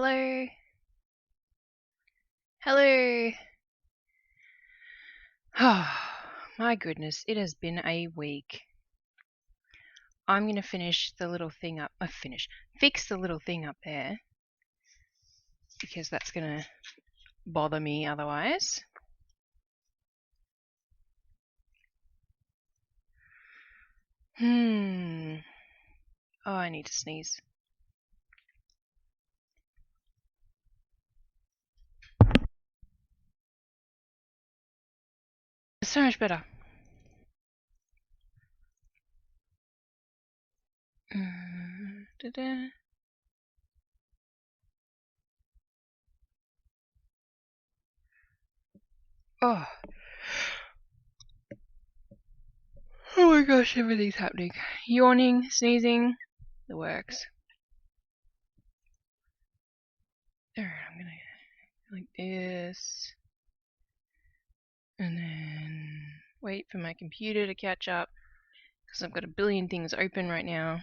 Hello? Hello? Oh, my goodness, it has been a week. I'm going to finish the little thing up. Fix the little thing up there. Because that's going to bother me otherwise. Oh, I need to sneeze. So much better. Da-da. Oh. Oh my gosh, everything's happening. Yawning, sneezing, the works. Alright, I'm gonna go like this. And then wait for my computer to catch up. Because I've got a billion things open right now.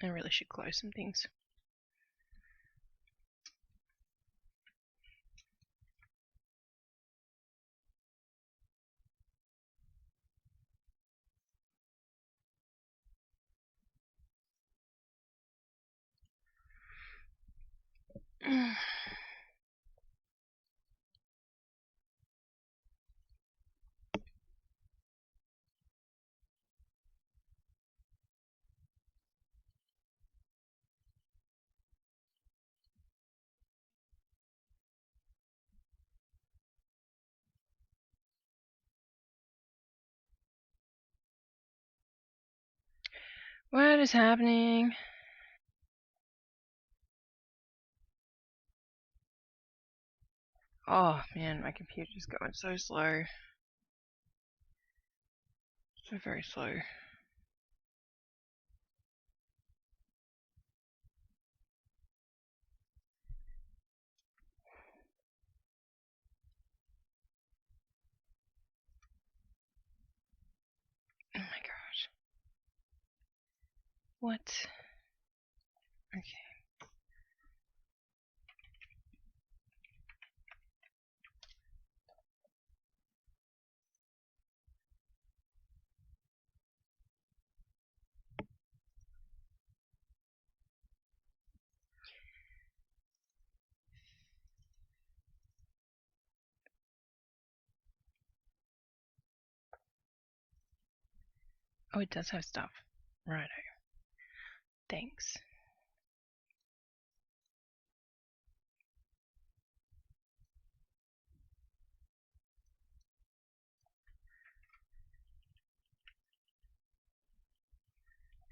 I really should close some things. What is happening? Oh man, my computer's going so slow. So very slow. Oh my god. What? Okay. Oh, it does have stuff. Righto. Thanks.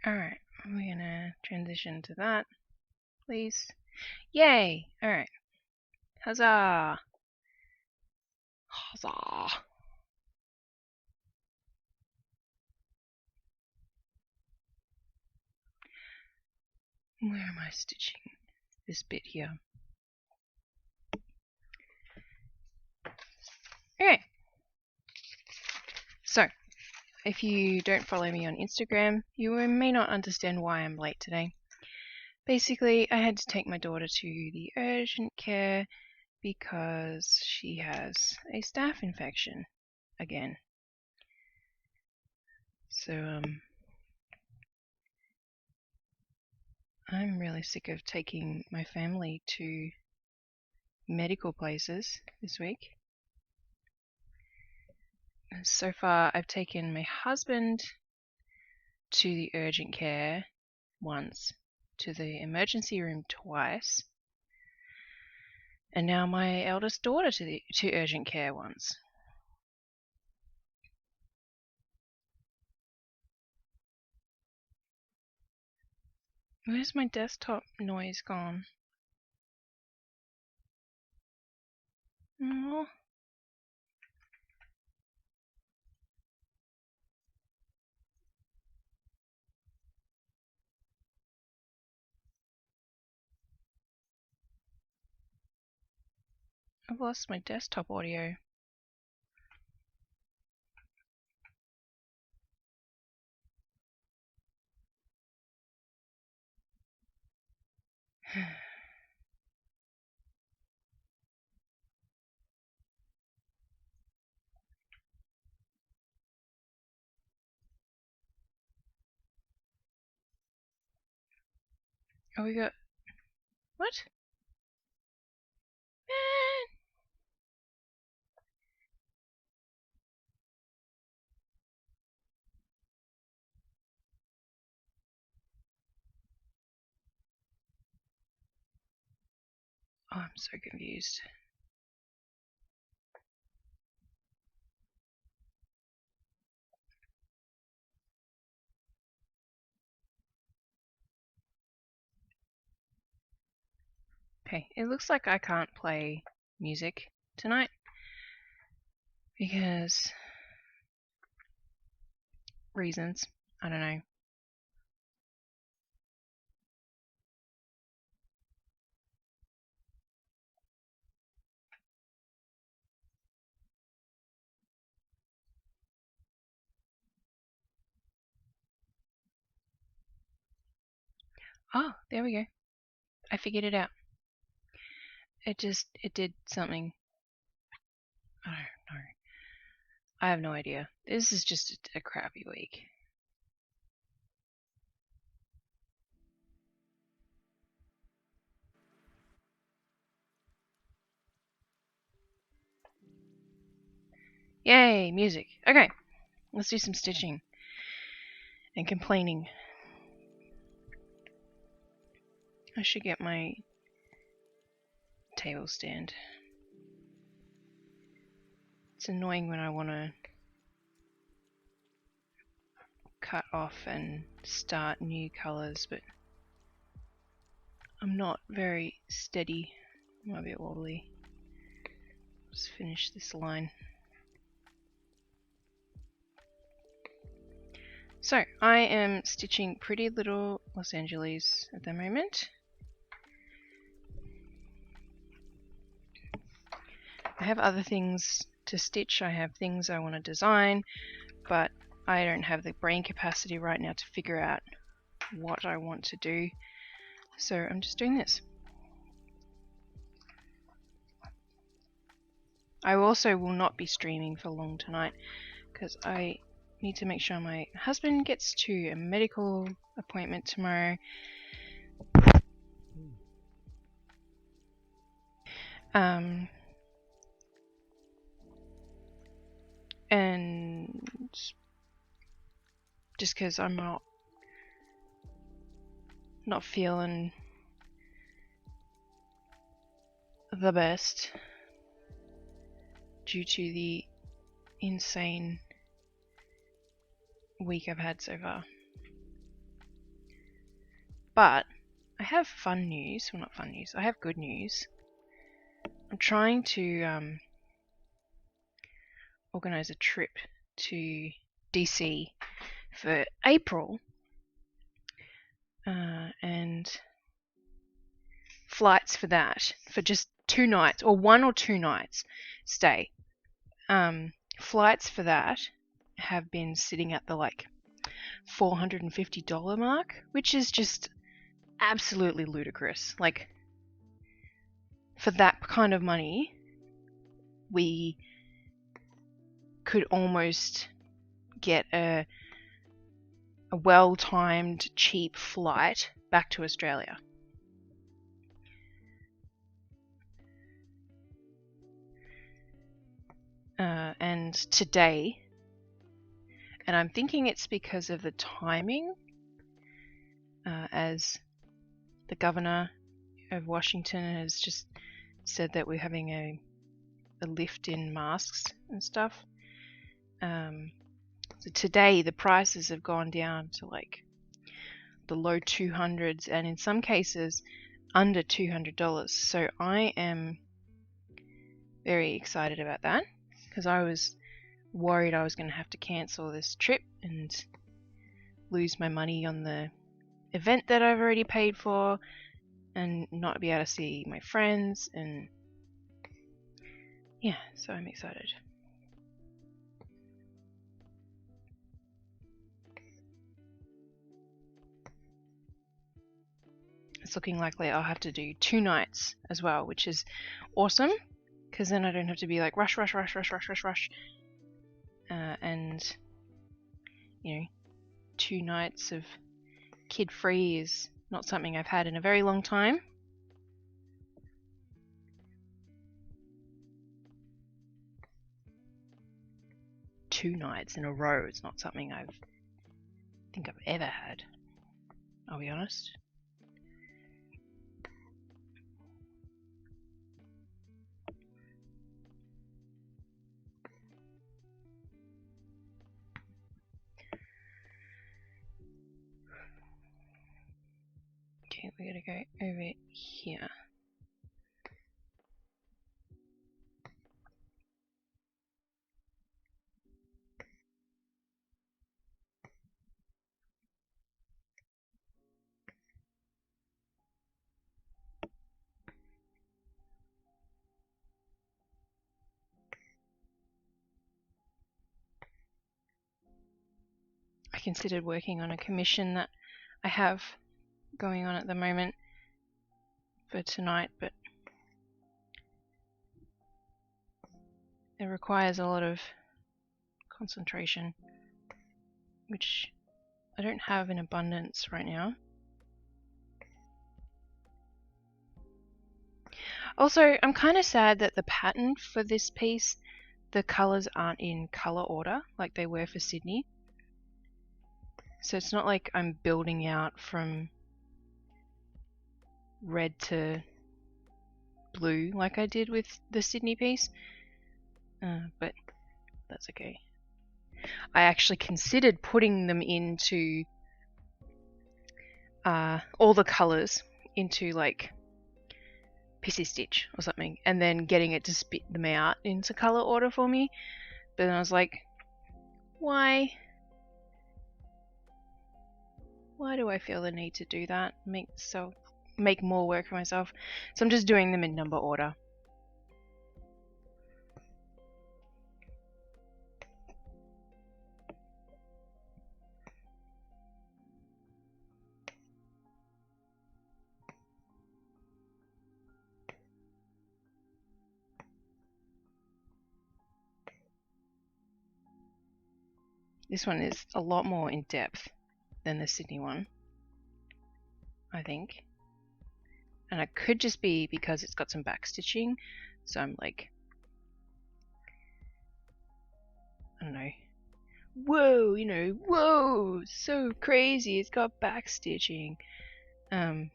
Alright, we're gonna transition to that, please. Yay! Alright. Huzzah! Huzzah! Where am I stitching this bit here? Okay. So, if you don't follow me on Instagram, you may not understand why I'm late today. Basically, I had to take my daughter to the urgent care because she has a staph infection again. So, I'm really sick of taking my family to medical places this week. So far, I've taken my husband to the urgent care once, to the emergency room twice, and now my eldest daughter to urgent care once. Where's my desktop noise gone? Oh. I've lost my desktop audio. Oh, we got... What? Oh, I'm so confused. Okay, it looks like I can't play music tonight because reasons. I don't know. Oh, there we go. I figured it out. It did something. I don't know. I have no idea. This is just a crappy week. Yay, music. Okay, let's do some stitching and complaining. I should get my table stand. It's annoying when I want to cut off and start new colors, but I'm not very steady. Might be a bit wobbly. Let's finish this line. So, I am stitching Pretty Little Los Angeles at the moment. I have other things to stitch. I have things I want to design, but I don't have the brain capacity right now to figure out what I want to do. So I'm just doing this. I also will not be streaming for long tonight because I need to make sure my husband gets to a medical appointment tomorrow. And just because I'm not feeling the best due to the insane week I've had so far. But I have fun news. Well, not fun news. I have good news. I'm trying to organize a trip to DC for April, and flights for that for just 2 nights or 1 or 2 nights stay. Flights for that have been sitting at the like $450 mark, which is just absolutely ludicrous. Like, for that kind of money, we could almost get a well-timed, cheap flight back to Australia. And today, and I'm thinking it's because of the timing, as the governor of Washington has just said that we're having a lift in masks and stuff. So today the prices have gone down to like the low 200s, and in some cases under $200. So I am very excited about that because I was worried I was going to have to cancel this trip and lose my money on the event that I've already paid for and not be able to see my friends, and yeah, so I'm excited. it's looking likely I'll have to do 2 nights as well, which is awesome, because then I don't have to be like rush. And, you know, 2 nights of kid-free is not something I've had in a very long time. Two nights in a row is not something I think I've ever had, I'll be honest. Okay, we're gonna go over here. I considered working on a commission that I have going on at the moment for tonight, but it requires a lot of concentration, which I don't have in abundance right now. Also, I'm kind of sad that the pattern for this piece, the colours aren't in colour order like they were for Sydney. So it's not like I'm building out from red to blue like I did with the Sydney piece, but that's okay. I actually considered putting them into all the colours into like Pissy Stitch or something, and then getting it to spit them out into colour order for me. But then I was like, why do I feel the need to do that? Make more work for myself. So I'm just doing them in number order. This one is a lot more in depth than the Sydney one, I think. And it could just be because it's got some back stitching, so I'm like, I don't know, whoa, you know, whoa, so crazy, it's got back stitching. Because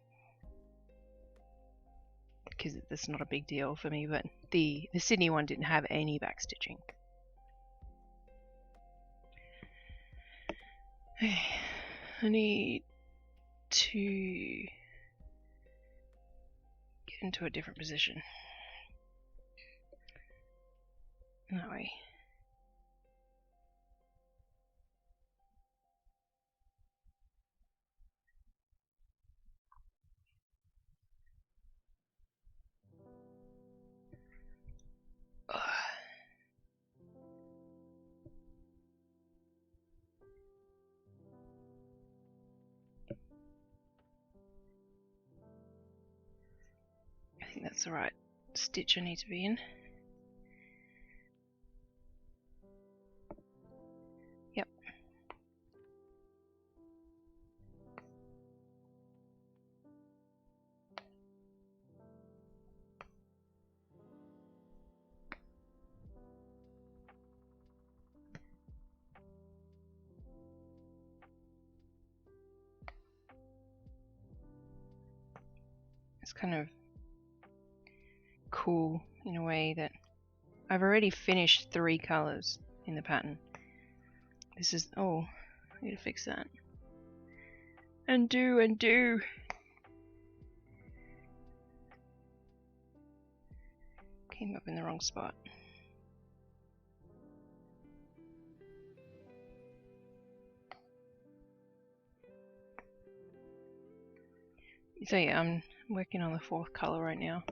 that's not a big deal for me, but the Sydney one didn't have any back stitching. I need to get into a different position. That way. I think that's the right stitch I need to be in. Yep. It's kind of cool in a way that I've already finished 3 colours in the pattern. This is, oh, I need to fix that. Undo. Came up in the wrong spot. So yeah, I'm working on the 4th colour right now.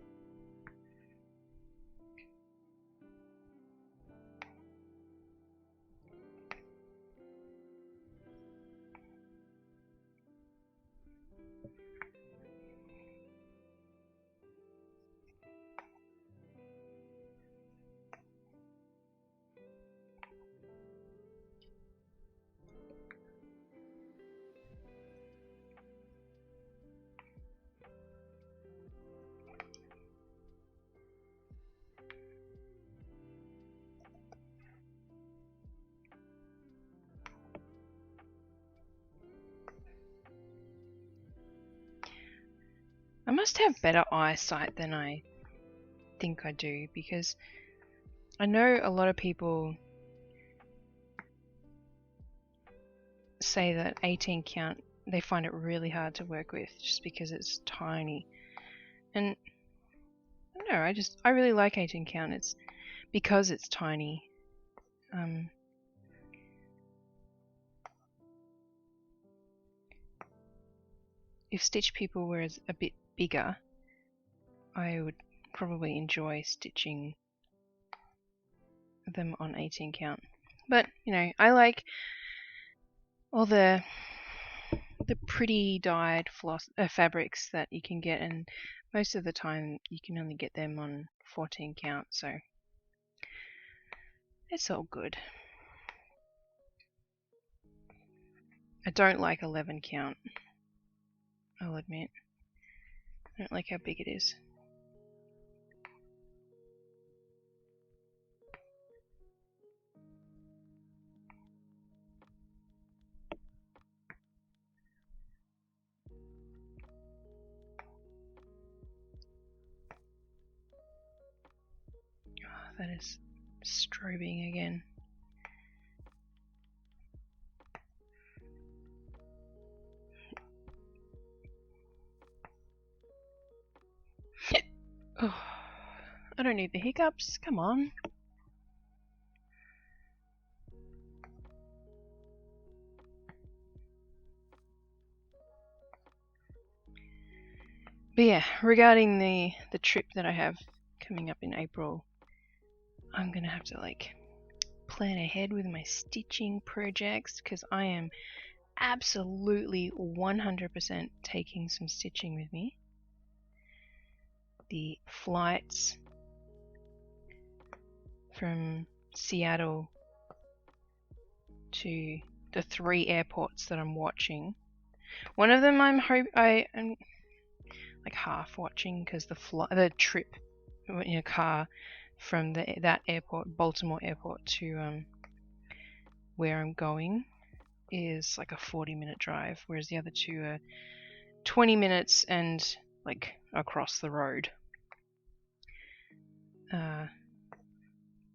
must have better eyesight than I think I do, because I know a lot of people say that 18 count, they find it really hard to work with just because it's tiny. And I don't know, I really like 18 count. It's because it's tiny. If Stitch People were a bit bigger, I would probably enjoy stitching them on 18 count. But, you know, I like all the pretty dyed fabrics that you can get, and most of the time you can only get them on 14 count, so it's all good. I don't like 11 count, I'll admit. I don't like how big it is. Oh, that is strobing again. Oh, I don't need the hiccups, come on. But yeah, regarding the trip that I have coming up in April, I'm gonna have to like plan ahead with my stitching projects, because I am absolutely 100% taking some stitching with me. The flights from Seattle to the 3 airports that I'm watching. One of them I'm like half watching, because the trip in a car from that airport, Baltimore airport, to where I'm going is like a 40-minute drive, whereas the other 2 are 20 minutes and like across the road.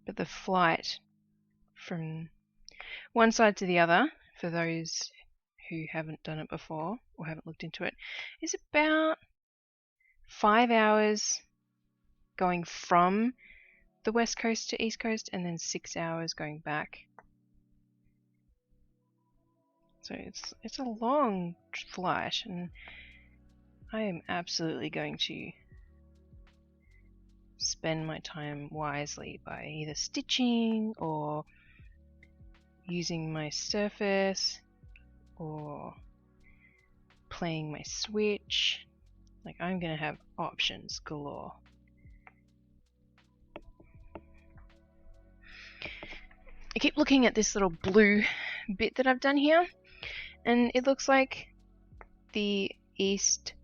But the flight from one side to the other, for those who haven't done it before or haven't looked into it, is about 5 hours going from the west coast to east coast, and then 6 hours going back. So it's a long flight, and I am absolutely going to spend my time wisely by either stitching or using my surface or playing my switch. Like, I'm gonna have options galore. I keep looking at this little blue bit that I've done here, and it looks like the east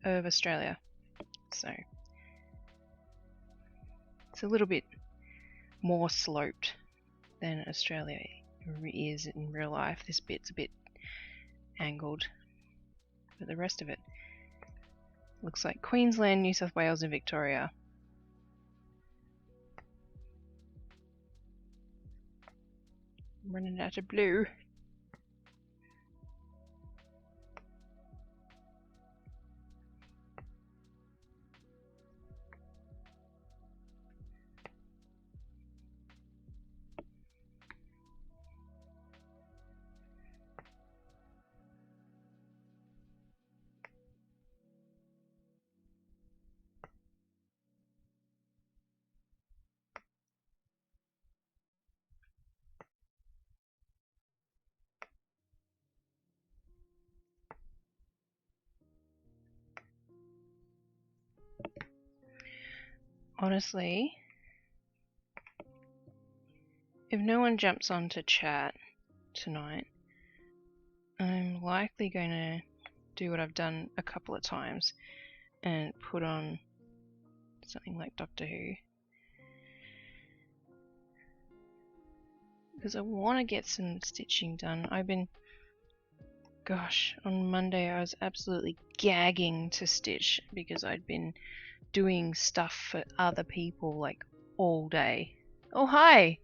of Australia. So it's a little bit more sloped than Australia is in real life. This bit's a bit angled, but the rest of it looks like Queensland, New South Wales and Victoria. I'm running out of blue. Honestly, if no one jumps on to chat tonight, I'm likely going to do what I've done a couple of times and put on something like Doctor Who, because I want to get some stitching done. I've been gosh, on Monday I was absolutely gagging to stitch because I'd been doing stuff for other people like all day. Oh, hi!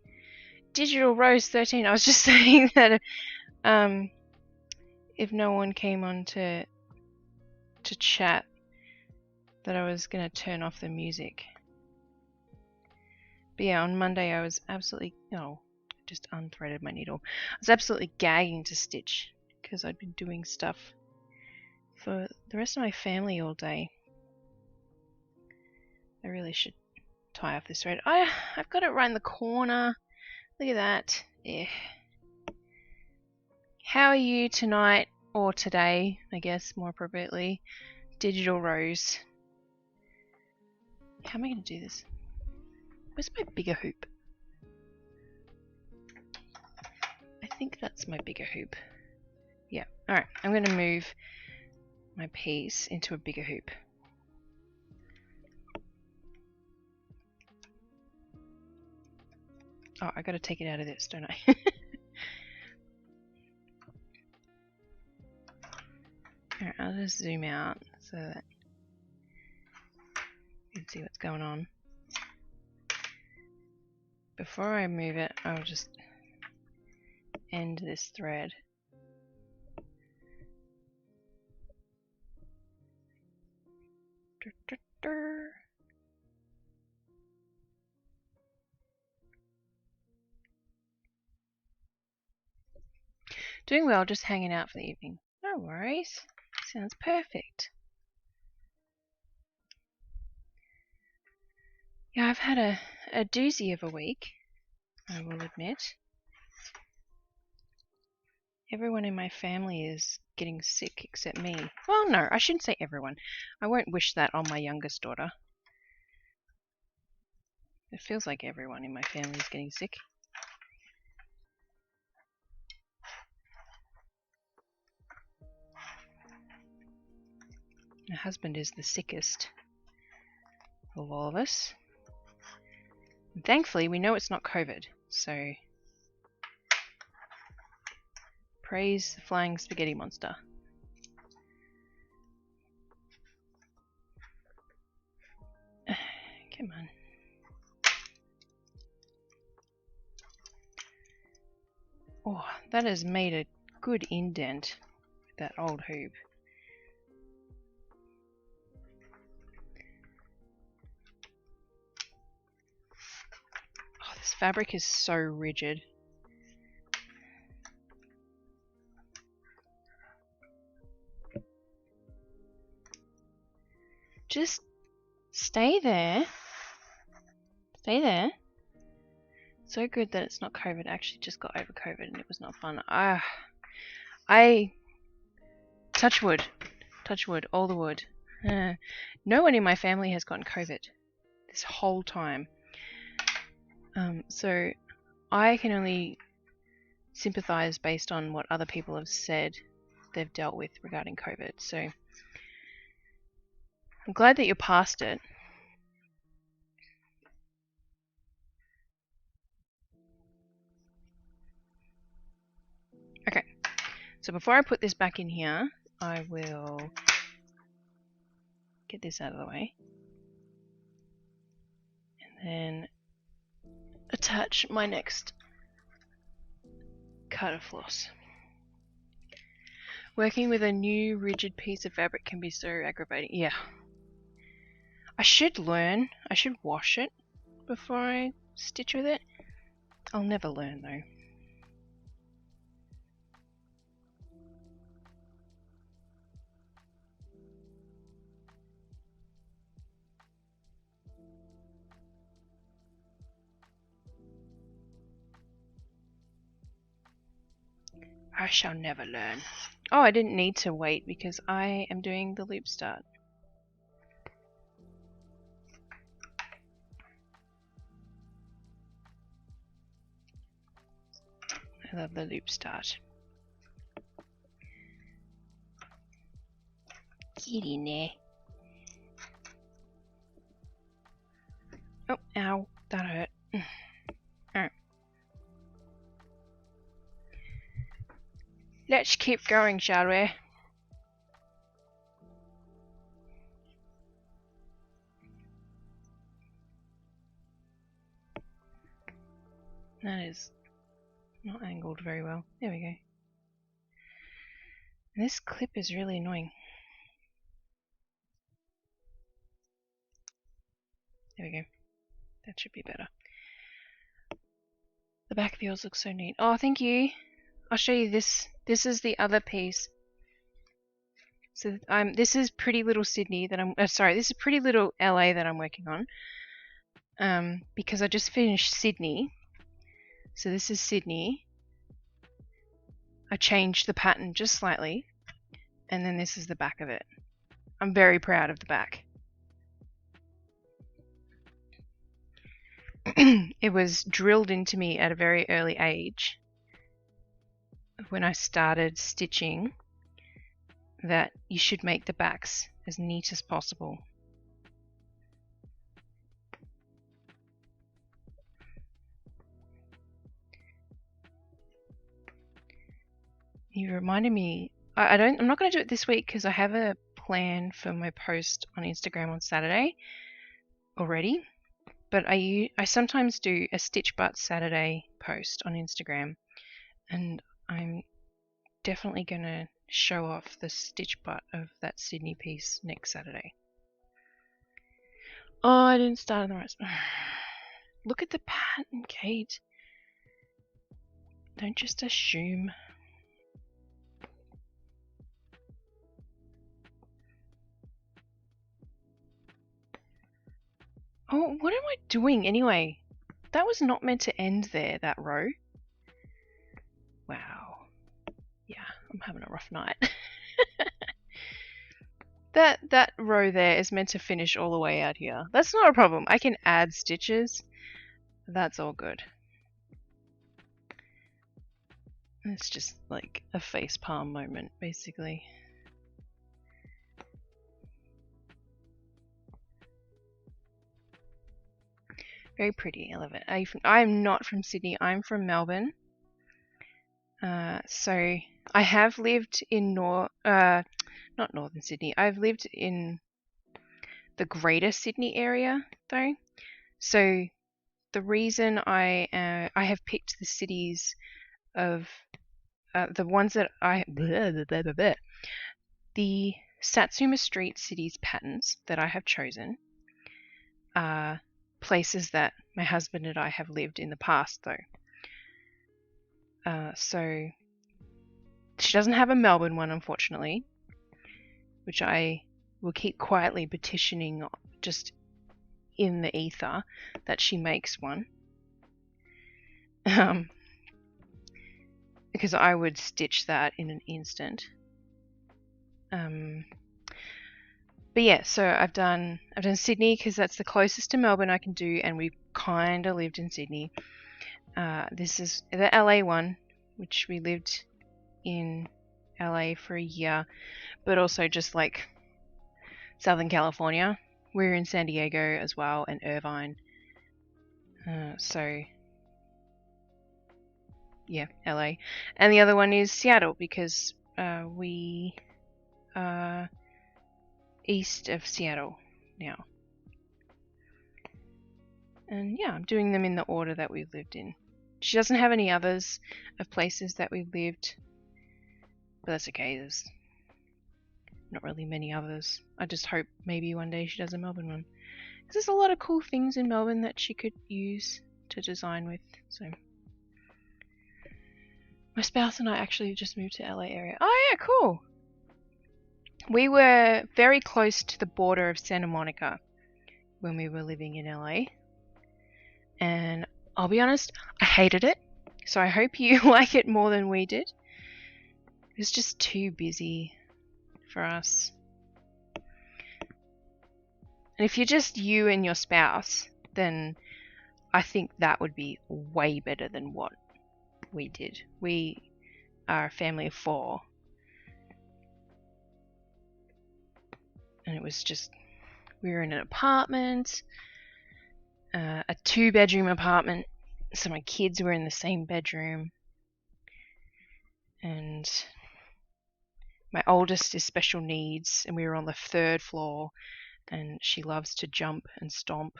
Digital Rose 13. I was just saying that if no one came on to chat, that I was going to turn off the music. But yeah, on Monday I was absolutely, just unthreaded my needle. I was absolutely gagging to stitch because I'd been doing stuff for the rest of my family all day. I really should tie off this thread. I've got it right in the corner. Look at that. Yeah. How are you tonight, or today, I guess, more appropriately? Digital Rose. How am I going to do this? Where's my bigger hoop? I think that's my bigger hoop. Yeah, alright. I'm going to move my piece into a bigger hoop. Oh, I got to take it out of this, don't I? Alright, I'll just zoom out so that you can see what's going on. Before I move it, I'll just end this thread. Doing well, just hanging out for the evening. No worries. Sounds perfect. Yeah, I've had a doozy of a week, I will admit. Everyone in my family is getting sick except me. Well, no, I shouldn't say everyone. I won't wish that on my youngest daughter. It feels like everyone in my family is getting sick. My husband is the sickest of all of us. And thankfully, we know it's not COVID, so praise the flying spaghetti monster. Come on. Oh, that has made a good indent with that old hoop. Oh, this fabric is so rigid. Just stay there. Stay there. So good that it's not COVID. I actually just got over COVID and it was not fun. I touch wood, all the wood. No one in my family has gotten COVID this whole time. So I can only sympathize based on what other people have said they've dealt with regarding COVID. So I'm glad that you're past it. Okay, so before I put this back in here, I will get this out of the way and then attach my next cut of floss. Working with a new rigid piece of fabric can be so aggravating. Yeah. I should learn. I should wash it before I stitch with it. I'll never learn though. I shall never learn. Oh, I didn't need to wait because I am doing the loop start. I love the loop start. Get in there. Oh, ow, that hurt. Alright. Let's keep going, shall we? That is not angled very well. There we go. This clip is really annoying. There we go. That should be better. The back of yours looks so neat. Oh, thank you. I'll show you this. This is the other piece. So this is Pretty Little Sydney that I'm. Sorry, this is Pretty Little LA that I'm working on. Because I just finished Sydney. So this is Sydney. I changed the pattern just slightly, and then this is the back of it. I'm very proud of the back. It was drilled into me at a very early age when I started stitching that you should make the backs as neat as possible. You reminded me. I'm not going to do it this week because I have a plan for my post on Instagram on Saturday already. But I sometimes do a Stitch Butt Saturday post on Instagram, and I'm definitely going to show off the stitch butt of that Sydney piece next Saturday. Oh, I didn't start on the right spot. Look at the pattern, Kate. Don't just assume. Oh, what am I doing anyway? That was not meant to end there, that row. Wow. Yeah, I'm having a rough night. That row there is meant to finish all the way out here. That's not a problem. I can add stitches. That's all good. It's just like a facepalm moment, basically. Very pretty, I love it. I'm not from Sydney, I'm from Melbourne. So I have lived in not northern Sydney. I've lived in the greater Sydney area though. So the reason I have picked the cities of the ones that the Satsuma Street cities patterns that I have chosen are places that my husband and I have lived in the past though. So she doesn't have a Melbourne one, unfortunately, which I will keep quietly petitioning just in the ether that she makes one. Because I would stitch that in an instant. But yeah, so I've done Sydney because that's the closest to Melbourne I can do, and we kind of lived in Sydney. This is the LA one, which we lived in LA for a year, but also just like Southern California. We're in San Diego as well, and Irvine. So yeah, LA. And the other one is Seattle because we are east of Seattle now. And yeah, I'm doing them in the order that we've lived in. She doesn't have any others of places that we've lived, but that's okay. There's not really many others. I just hope maybe one day she does a Melbourne one. Because there's a lot of cool things in Melbourne that she could use to design with. So my spouse and I actually just moved to LA area. Oh yeah, cool. We were very close to the border of Santa Monica when we were living in LA. And I'll be honest, I hated it. So I hope you like it more than we did. It was just too busy for us. And if you're just you and your spouse, then I think that would be way better than what we did. We are a family of 4. And it was just, we were in an apartment, a 2-bedroom apartment, so my kids were in the same bedroom, and and my oldest is special needs, and we were on the 3rd floor, and she loves to jump and stomp.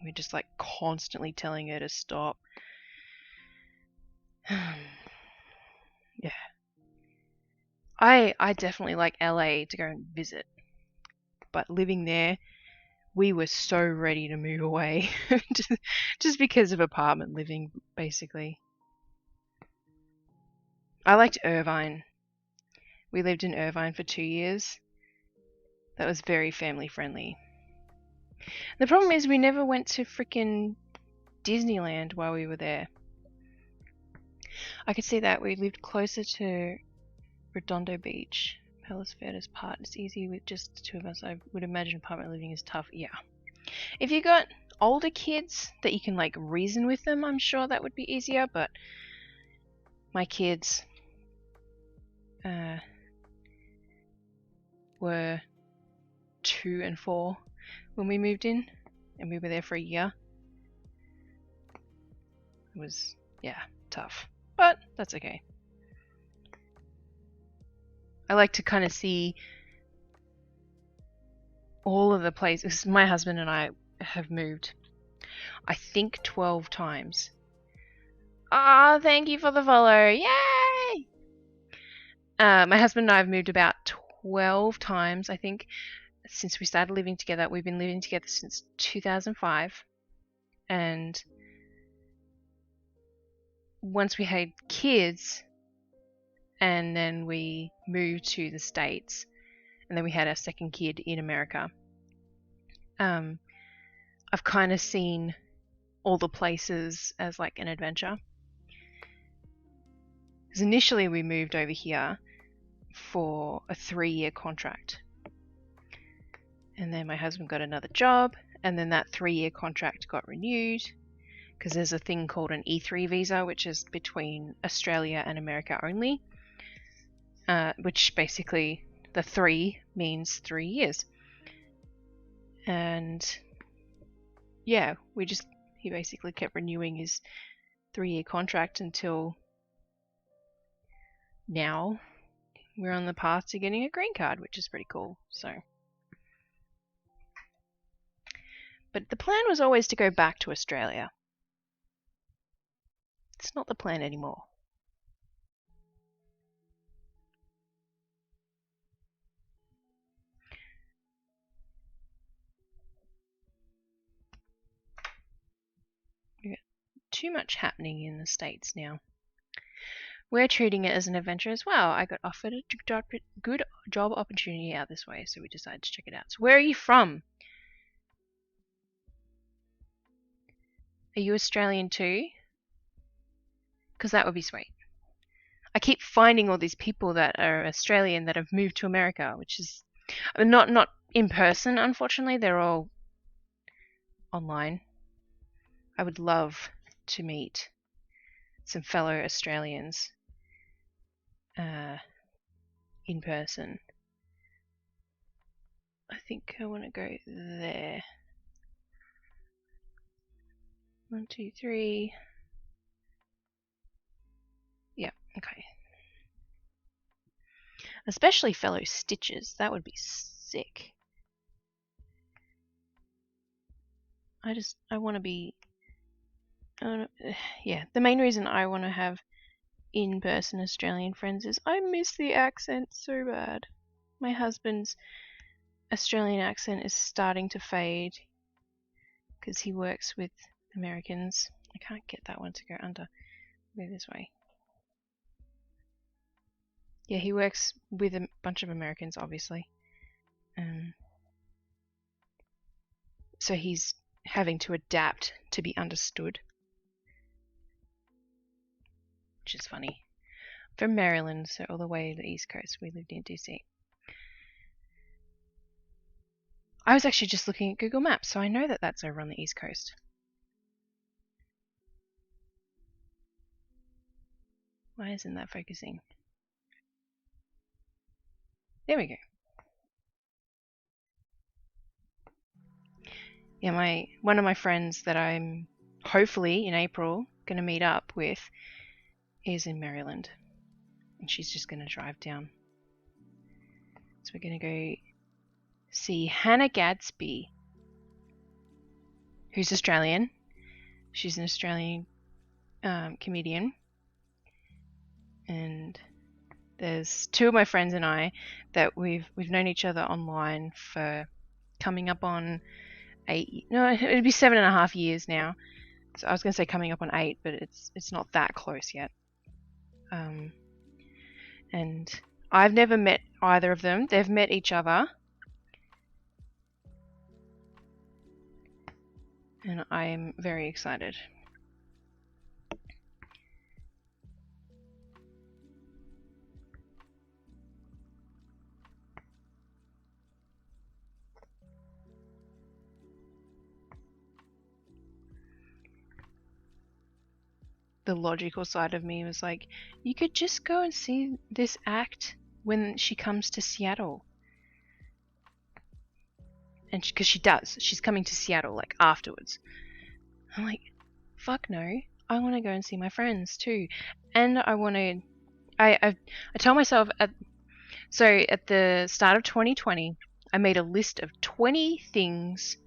We're just like constantly telling her to stop. Yeah. I definitely like LA to go and visit, but living there, we were so ready to move away just because of apartment living, basically. I liked Irvine. We lived in Irvine for 2 years. That was very family friendly. The problem is we never went to frickin' Disneyland while we were there. I could see that. We lived closer to Redondo Beach. Palos Verdes part. It's easy with just the 2 of us. I would imagine apartment living is tough. Yeah. If you got older kids that you can like reason with them, I'm sure that would be easier, but my kids were 2 and 4 when we moved in, and we were there for a year. It was, yeah, tough, but that's okay. I like to kind of see all of the places. My husband and I have moved, I think, 12 times. Ah, thank you for the follow. Yay! My husband and I have moved about 12 times, I think, since we started living together. We've been living together since 2005, and once we had kids, and then we moved to the States, and then we had our second kid in America. I've kind of seen all the places as like an adventure. Because initially we moved over here for a 3-year contract. And then my husband got another job, and then that 3-year contract got renewed, because there's a thing called an E3 visa, which is between Australia and America only, which basically the 3 means 3 years. And yeah, he basically kept renewing his 3-year contract until now. We're on the path to getting a green card, which is pretty cool. But the plan was always to go back to Australia. It's not the plan anymore. We've got too much happening in the States now. We're treating it as an adventure as well. I got offered a good job opportunity out this way, so we decided to check it out. So where are you from? Are you Australian too? Because that would be sweet. I keep finding all these people that are Australian that have moved to America, which is not in person, unfortunately. They're all online. I would love to meet some fellow Australians in person. I think I want to go there. 1, 2, 3. Yeah, okay. Especially fellow Stitches. That would be sick. I want to be... yeah, the main reason I want to have in-person Australian friends is I miss the accent so bad. My husband's Australian accent is starting to fade because he works with Americans. I can't get that one to go under. Go this way. Yeah, he works with a bunch of Americans, obviously. So he's having to adapt to be understood, which is funny. From Maryland, so all the way to the East Coast. We lived in DC. I was actually just looking at Google Maps, so I know that that's over on the East Coast. Why isn't that focusing? There we go. Yeah, one of my friends that I'm hopefully in April going to meet up with is in Maryland. and she's just going to drive down. So we're going to go see Hannah Gadsby, who's Australian. She's an Australian comedian. And there's two of my friends and I that we've known each other online for coming up on 8. No, it'd be 7.5 years now. So I was going to say coming up on 8, but it's not that close yet. And I've never met either of them. They've met each other. And I am very excited. The logical side of me was like, you could just go and see this act when she comes to Seattle. And because she does. She's coming to Seattle, like, afterwards. I'm like, fuck no. I want to go and see my friends, too. And I want to... I tell myself... at the start of 2020, I made a list of 20 things...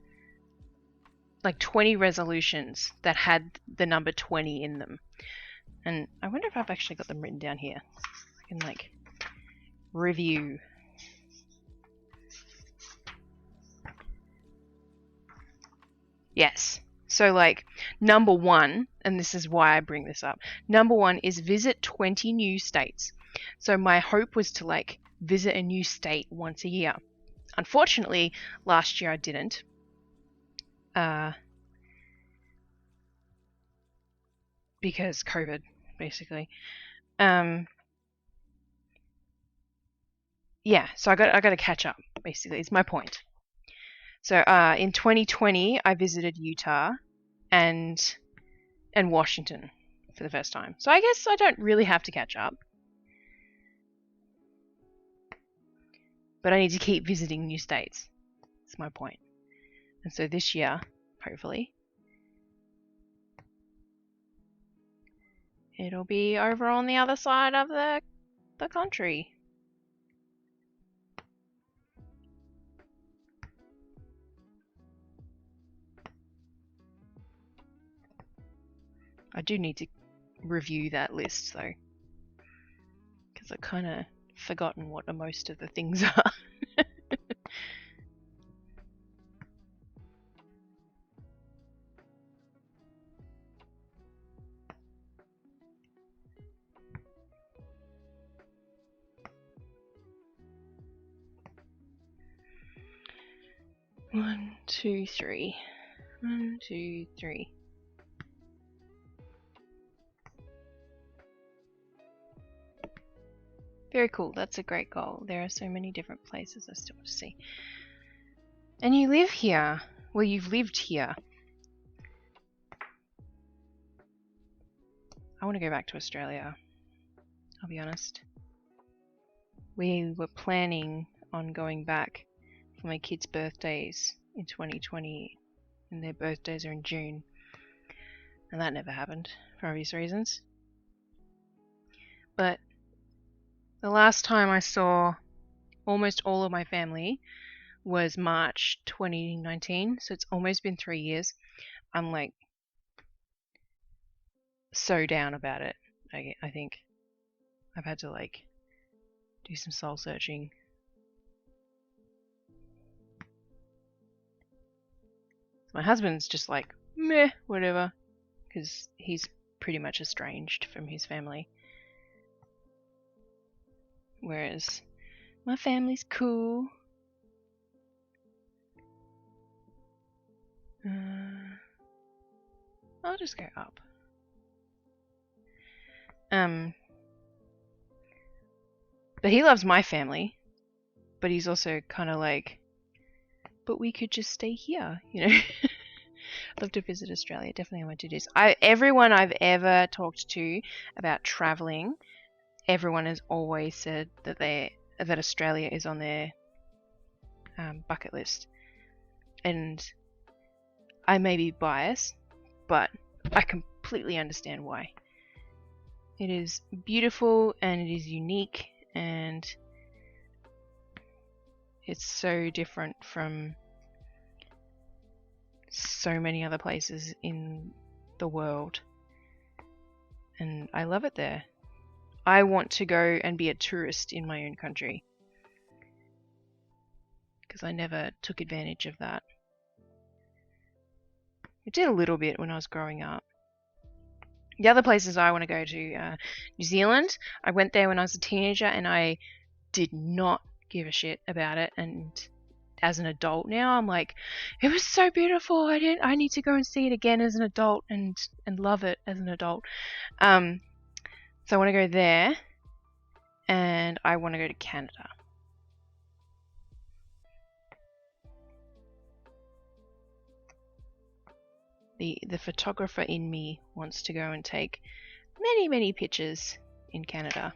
like 20 resolutions that had the number 20 in them. And I wonder if I've actually got them written down here. I can, like, review... Yes. So, like, number 1, and this is why I bring this up. Number 1 is visit 20 new states. So my hope was to, like, visit a new state once a year. Unfortunately, last year I didn't. Because COVID, basically. Yeah, so I got to catch up, basically, is my point. So in 2020, I visited Utah and Washington for the first time. So I guess I don't really have to catch up. But I need to keep visiting new states. That's my point. And so this year, hopefully, it'll be over on the other side of the country. I do need to review that list though, because I've kind of forgotten what most of the things are. One, two, three. 1, 2, 3. Very cool. That's a great goal. There are so many different places I still want to see. And you live here. Well, you've lived here. I want to go back to Australia. I'll be honest. We were planning on going back for my kids' birthdays in 2020. And their birthdays are in June. And that never happened, for obvious reasons. But the last time I saw almost all of my family was March 2019, so it's almost been 3 years. I'm like so down about it. I think I've had to like do some soul searching. My husband's just like meh, whatever, because he's pretty much estranged from his family. Whereas my family's cool. I'll just go up. But he loves my family. But he's also kind of like, but we could just stay here, you know. I'd love to visit Australia. Definitely on my to-dos. Everyone I've ever talked to about traveling, everyone has always said that that Australia is on their bucket list. And I may be biased, but I completely understand why. It is beautiful and it is unique, and it's so different from so many other places in the world, and I love it there. I want to go and be a tourist in my own country because I never took advantage of that. I did a little bit when I was growing up. The other places I want to go to, New Zealand. I went there when I was a teenager and I did not give a shit about it, and as an adult now I'm like, it was so beautiful, I need to go and see it again as an adult and love it as an adult. So I want to go there, and I want to go to Canada. The photographer in me wants to go and take many pictures in Canada.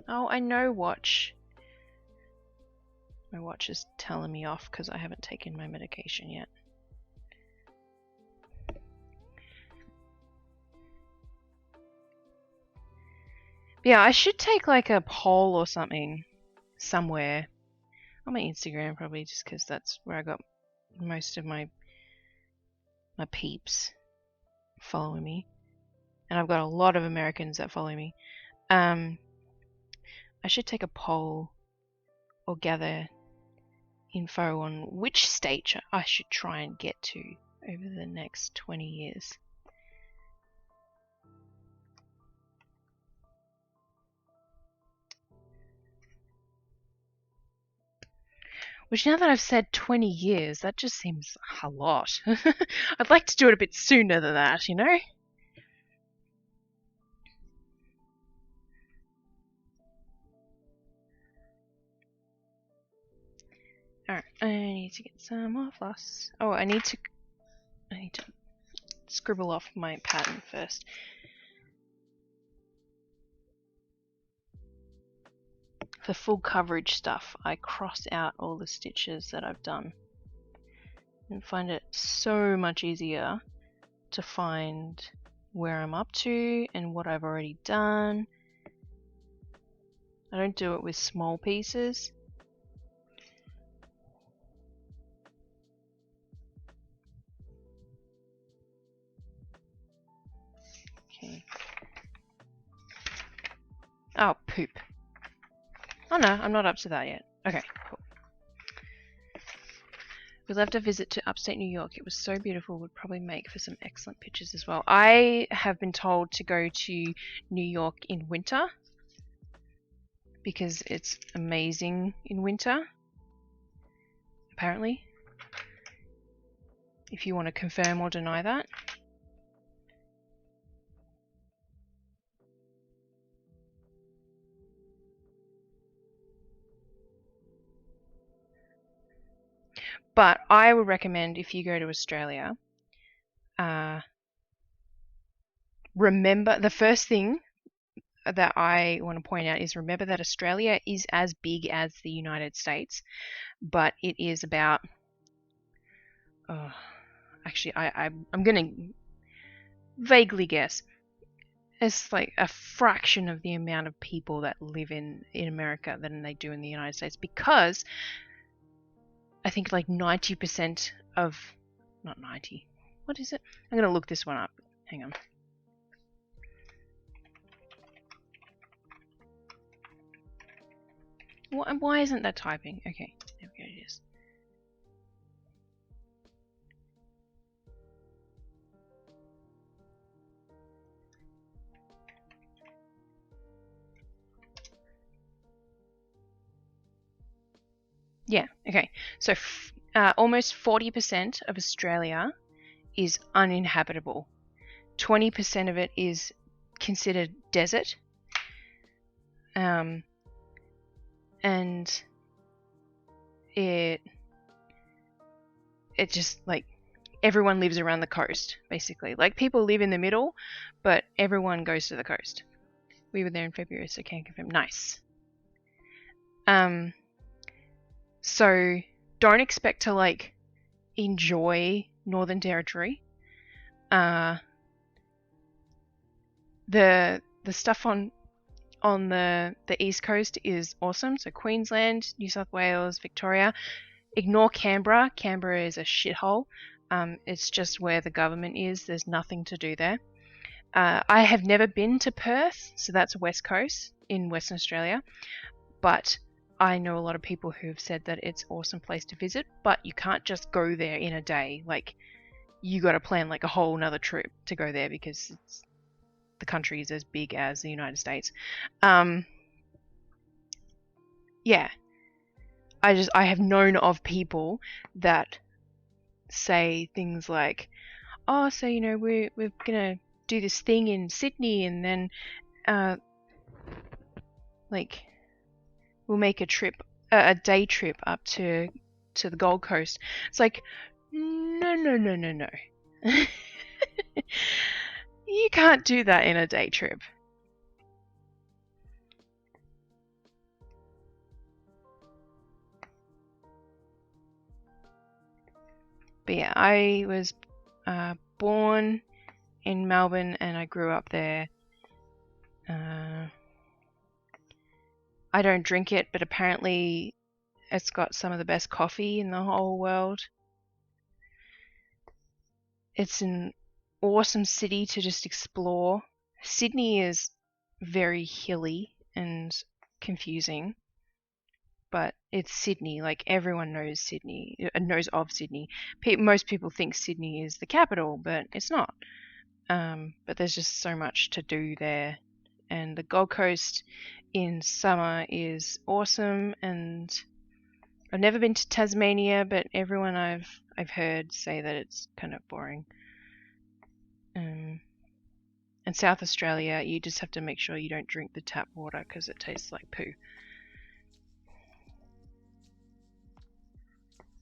Oh, I know watch. My watch is telling me off because I haven't taken my medication yet. Yeah, I should take like a poll or something somewhere. On my Instagram probably, just because that's where I got most of my peeps following me. And I've got a lot of Americans that follow me. I should take a poll or gather info on which stage I should try and get to over the next 20 years. Which, now that I've said 20 years, that just seems a lot. I'd like to do it a bit sooner than that, you know? Alright, I need to get some more floss. Oh, I need to scribble off my pattern first. For full coverage stuff, I cross out all the stitches that I've done and find it so much easier to find where I'm up to and what I've already done. I don't do it with small pieces. Okay. Oh, poop. Oh no, I'm not up to that yet. Okay, cool. We left a visit to upstate New York. It was so beautiful, would probably make for some excellent pictures as well. I have been told to go to New York in winter because it's amazing in winter, apparently. If you want to confirm or deny that. But I would recommend, if you go to Australia, remember, the first thing that I want to point out is, remember that Australia is as big as the United States, but it is about, actually I'm going to vaguely guess, it's like a fraction of the amount of people that live in America than they do in the United States, because I think like 90% of, not 90, what is it? I'm going to look this one up. Hang on. Why isn't that typing? Okay, there we go, it is. Yeah, okay. So almost 40% of Australia is uninhabitable. 20% of it is considered desert. And it just, like, everyone lives around the coast, basically. Like, people live in the middle, but everyone goes to the coast. We were there in February, so can't confirm. Nice. So don't expect to, like, enjoy Northern Territory. The stuff on the East Coast is awesome. So Queensland, New South Wales, Victoria. Ignore Canberra. Canberra is a shithole. It's just where the government is. There's nothing to do there. I have never been to Perth, so that's West Coast in Western Australia. But I know a lot of people who have said that it's an awesome place to visit, but you can't just go there in a day. Like, you got to plan like a whole nother trip to go there because the country is as big as the United States. Yeah. I have known of people that say things like, oh, so, you know, we're going to do this thing in Sydney and then, like, we'll make a day trip up to the Gold Coast. It's like, no. You can't do that in a day trip. But yeah, I was born in Melbourne and I grew up there. I don't drink it, but apparently it's got some of the best coffee in the whole world. It's an awesome city to just explore. Sydney is very hilly and confusing, but it's Sydney. Like, everyone knows Sydney, knows of Sydney. Most people think Sydney is the capital, but it's not. But there's just so much to do there. And the Gold Coast in summer is awesome, and I've never been to Tasmania, but everyone I've heard say that it's kind of boring. And South Australia, you just have to make sure you don't drink the tap water because it tastes like poo.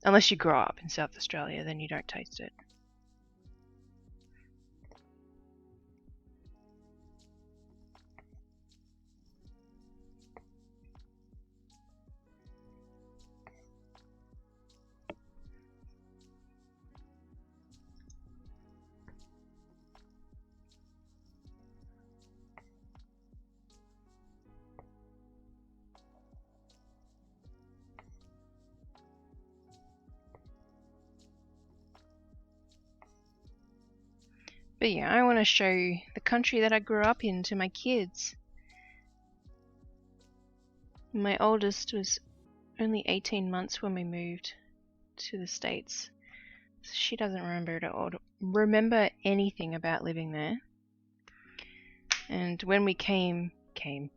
Unless you grow up in South Australia, then you don't taste it. But yeah, I want to show the country that I grew up in to my kids. My oldest was only 18 months when we moved to the States. So she doesn't remember anything about living there. And when we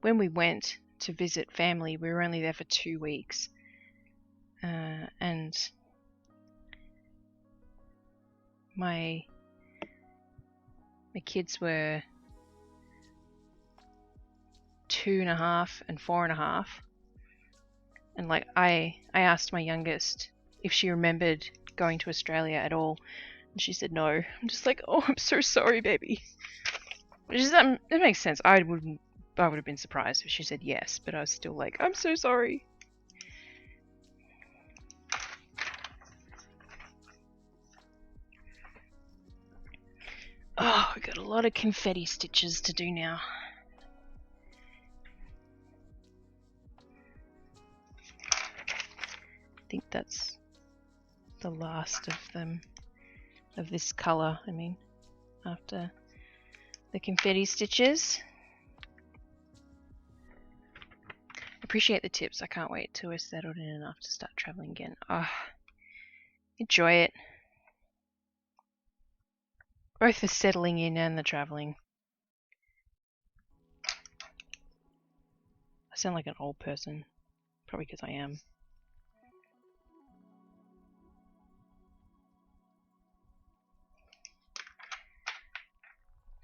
when we went to visit family, we were only there for 2 weeks. And my kids were 2.5 and 4.5, and like I asked my youngest if she remembered going to Australia at all, and she said no. I'm just like, oh, I'm so sorry, baby. Which is that makes sense. I would have been surprised if she said yes, but I was still like, I'm so sorry. Oh, I got a lot of confetti stitches to do now. I think that's the last of them, of this colour, I mean, after the confetti stitches. Appreciate the tips. I can't wait till we're settled in enough to start travelling again. Oh, enjoy it. Both the settling in and the travelling. I sound like an old person. Probably because I am.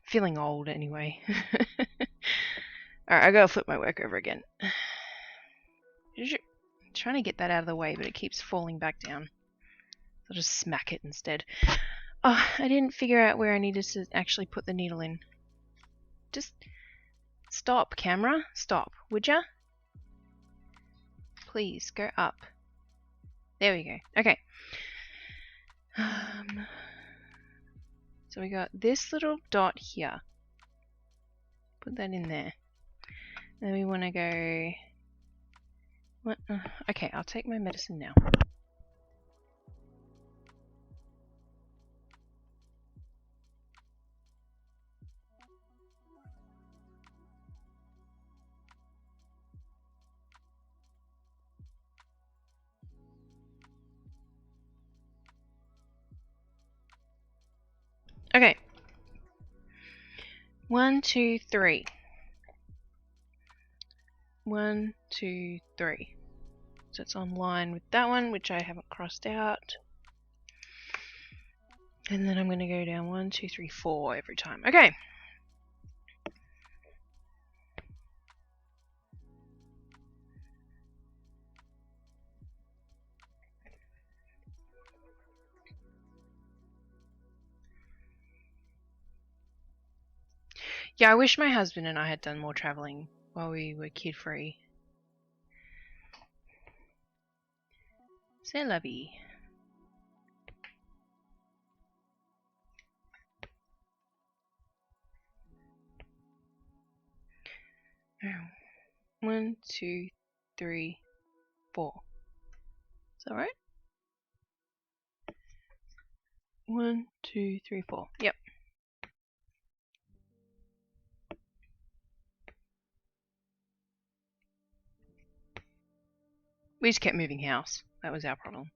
Feeling old anyway. Alright, I gotta flip my work over again. I'm trying to get that out of the way, but it keeps falling back down. I'll just smack it instead. Oh, I didn't figure out where I needed to actually put the needle in. Just stop, camera. Stop, would ya? Please, go up. There we go. Okay. So we got this little dot here. Put that in there. Then we want to go... What? Okay, I'll take my medicine now. Okay. 1, 2, 3. 1, 2, 3. So it's on line with that one, which I haven't crossed out. And then I'm going to go down 1, 2, 3, 4 every time. Okay. Yeah, I wish my husband and I had done more traveling while we were kid-free. C'est la vie. Oh. 1, 2, 3, 4. Is that right? 1, 2, 3, 4. Yep. We just kept moving house. That was our problem.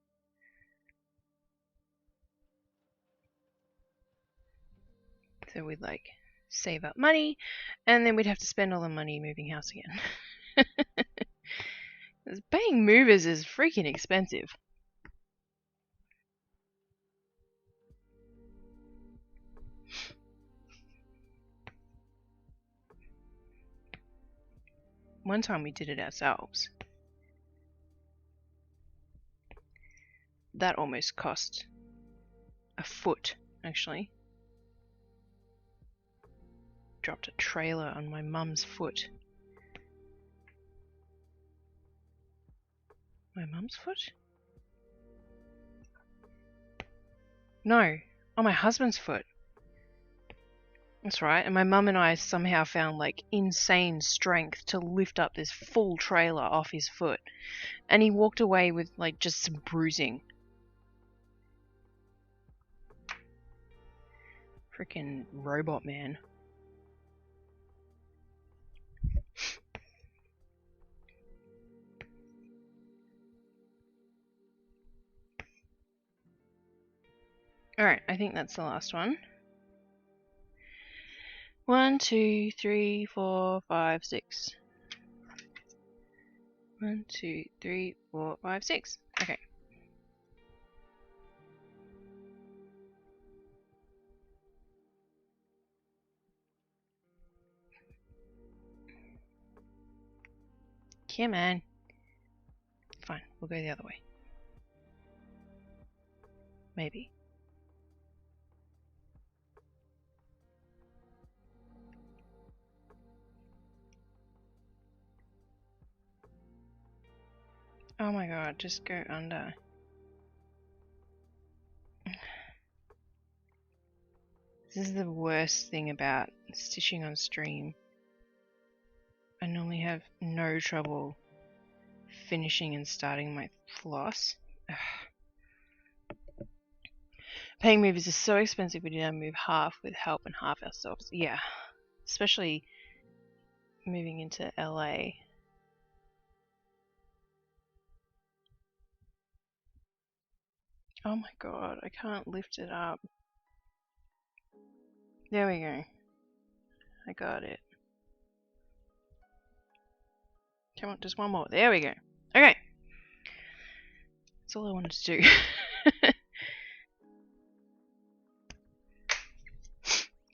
So we'd like save up money, and then we'd have to spend all the money moving house again. Paying movers is freaking expensive. One time we did it ourselves. That almost cost a foot, actually. Dropped a trailer on my mum's foot. My mum's foot? No, on my husband's foot. That's right, and my mum and I somehow found like insane strength to lift up this full trailer off his foot. And he walked away with like just some bruising. Freaking robot man. Alright, I think that's the last one. 1, 2, 3, 4, 5, 6. 1, 2, 3, 4, 5, 6. Okay. Come on. Fine, we'll go the other way. Maybe. Oh my god, just go under. This is the worst thing about stitching on stream. I normally have no trouble finishing and starting my floss. Ugh. Paying movers is so expensive, we need to move half with help and half ourselves. Yeah, especially moving into LA. Oh my god, I can't lift it up. There we go. I got it. Come on, just one more. There we go. Okay. That's all I wanted to do.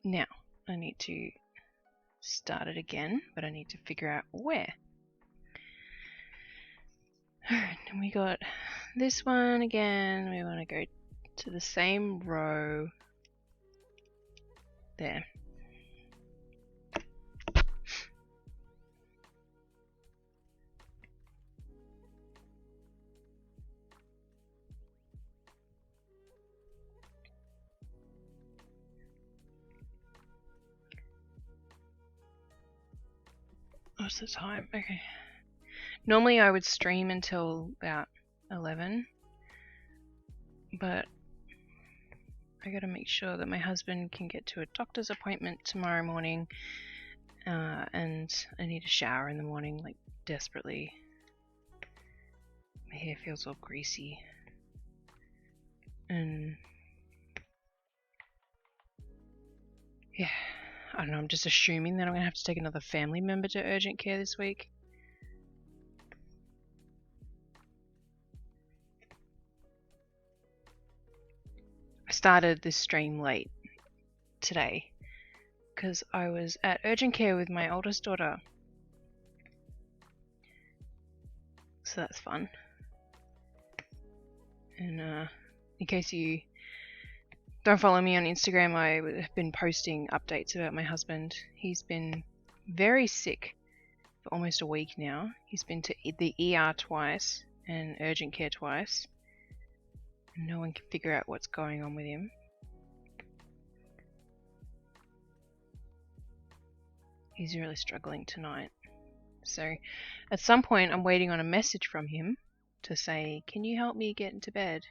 Now, I need to start it again, but I need to figure out where. Alright, and we got this one again. We want to go to the same row. There. What's the time? Okay. Normally I would stream until about 11, but I gotta make sure that my husband can get to a doctor's appointment tomorrow morning, and I need a shower in the morning, like desperately. My hair feels all greasy, and yeah, I don't know, I'm just assuming that I'm gonna have to take another family member to urgent care this week. I started this stream late today because I was at urgent care with my oldest daughter, so that's fun. And in case you don't follow me on Instagram, I have been posting updates about my husband. He's been very sick for almost a week now. He's been to the ER twice and urgent care twice. And no one can figure out what's going on with him. He's really struggling tonight. So at some point I'm waiting on a message from him to say, can you help me get into bed?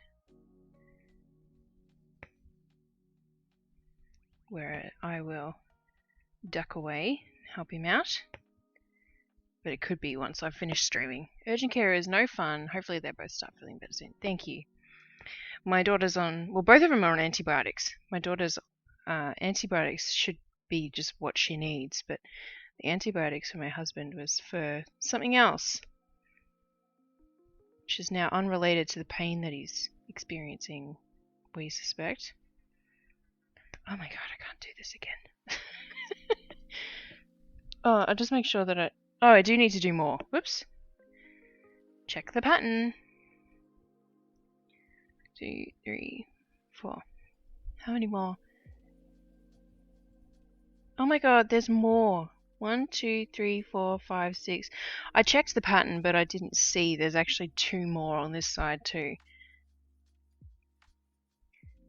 Where I will duck away, help him out. But it could be once I've finished streaming. Urgent care is no fun. Hopefully they both start feeling better soon. Thank you. My daughter's on, well, both of them are on antibiotics. My daughter's antibiotics should be just what she needs, but the antibiotics for my husband was for something else, which is now unrelated to the pain that he's experiencing, we suspect. Oh my god, I can't do this again. Oh, I'll just make sure that I do need to do more. Whoops. Check the pattern. 2, 3, 4. How many more? Oh my god, there's more. 1, 2, 3, 4, 5, 6. I checked the pattern, but I didn't see there's actually 2 more on this side too.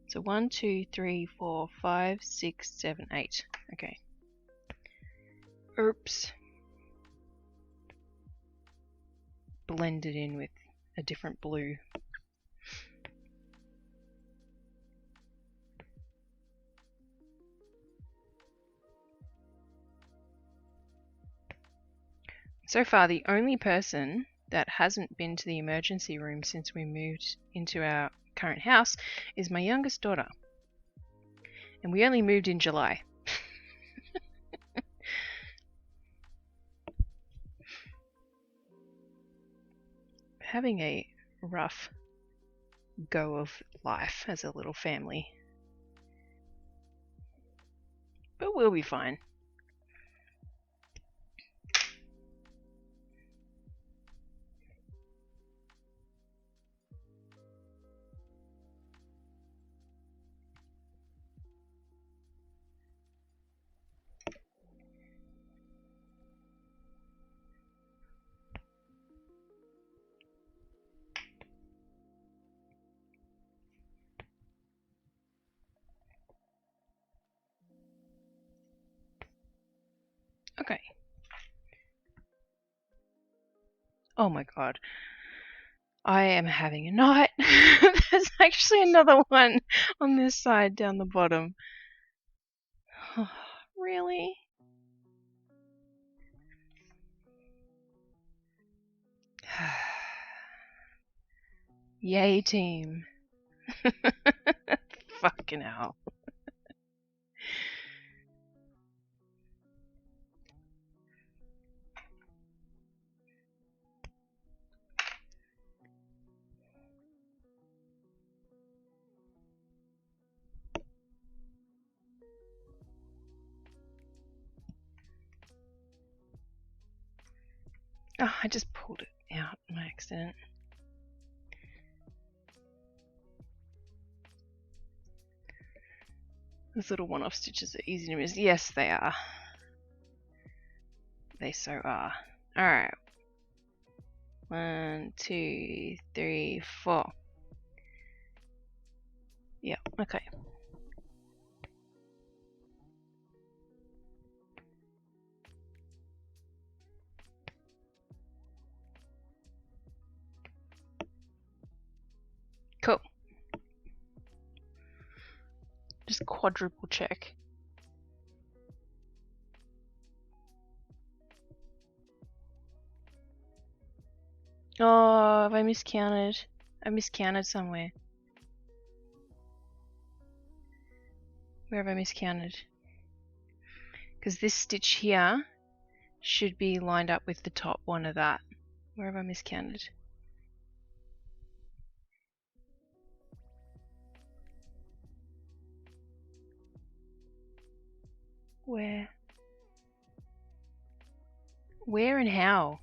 So 1, 2, 3, 4, 5, 6, 7, 8. Okay. Oops. Blended in with a different blue. So far, the only person that hasn't been to the emergency room since we moved into our current house is my youngest daughter. And we only moved in July. Having a rough go of life as a little family. But we'll be fine. Okay. Oh my god. I am having a night. There's actually another one on this side down the bottom. Really? Yay, team. Fucking hell. Oh, I just pulled it out by accident. Those little one-off stitches are easy to miss. Yes, they are. They so are. Alright. 1, 2, 3, 4. Yeah, okay. quadruple check. Oh, have I miscounted? I miscounted somewhere. Where have I miscounted? Because this stitch here should be lined up with the top one of that. Where have I miscounted? Where? Where and how?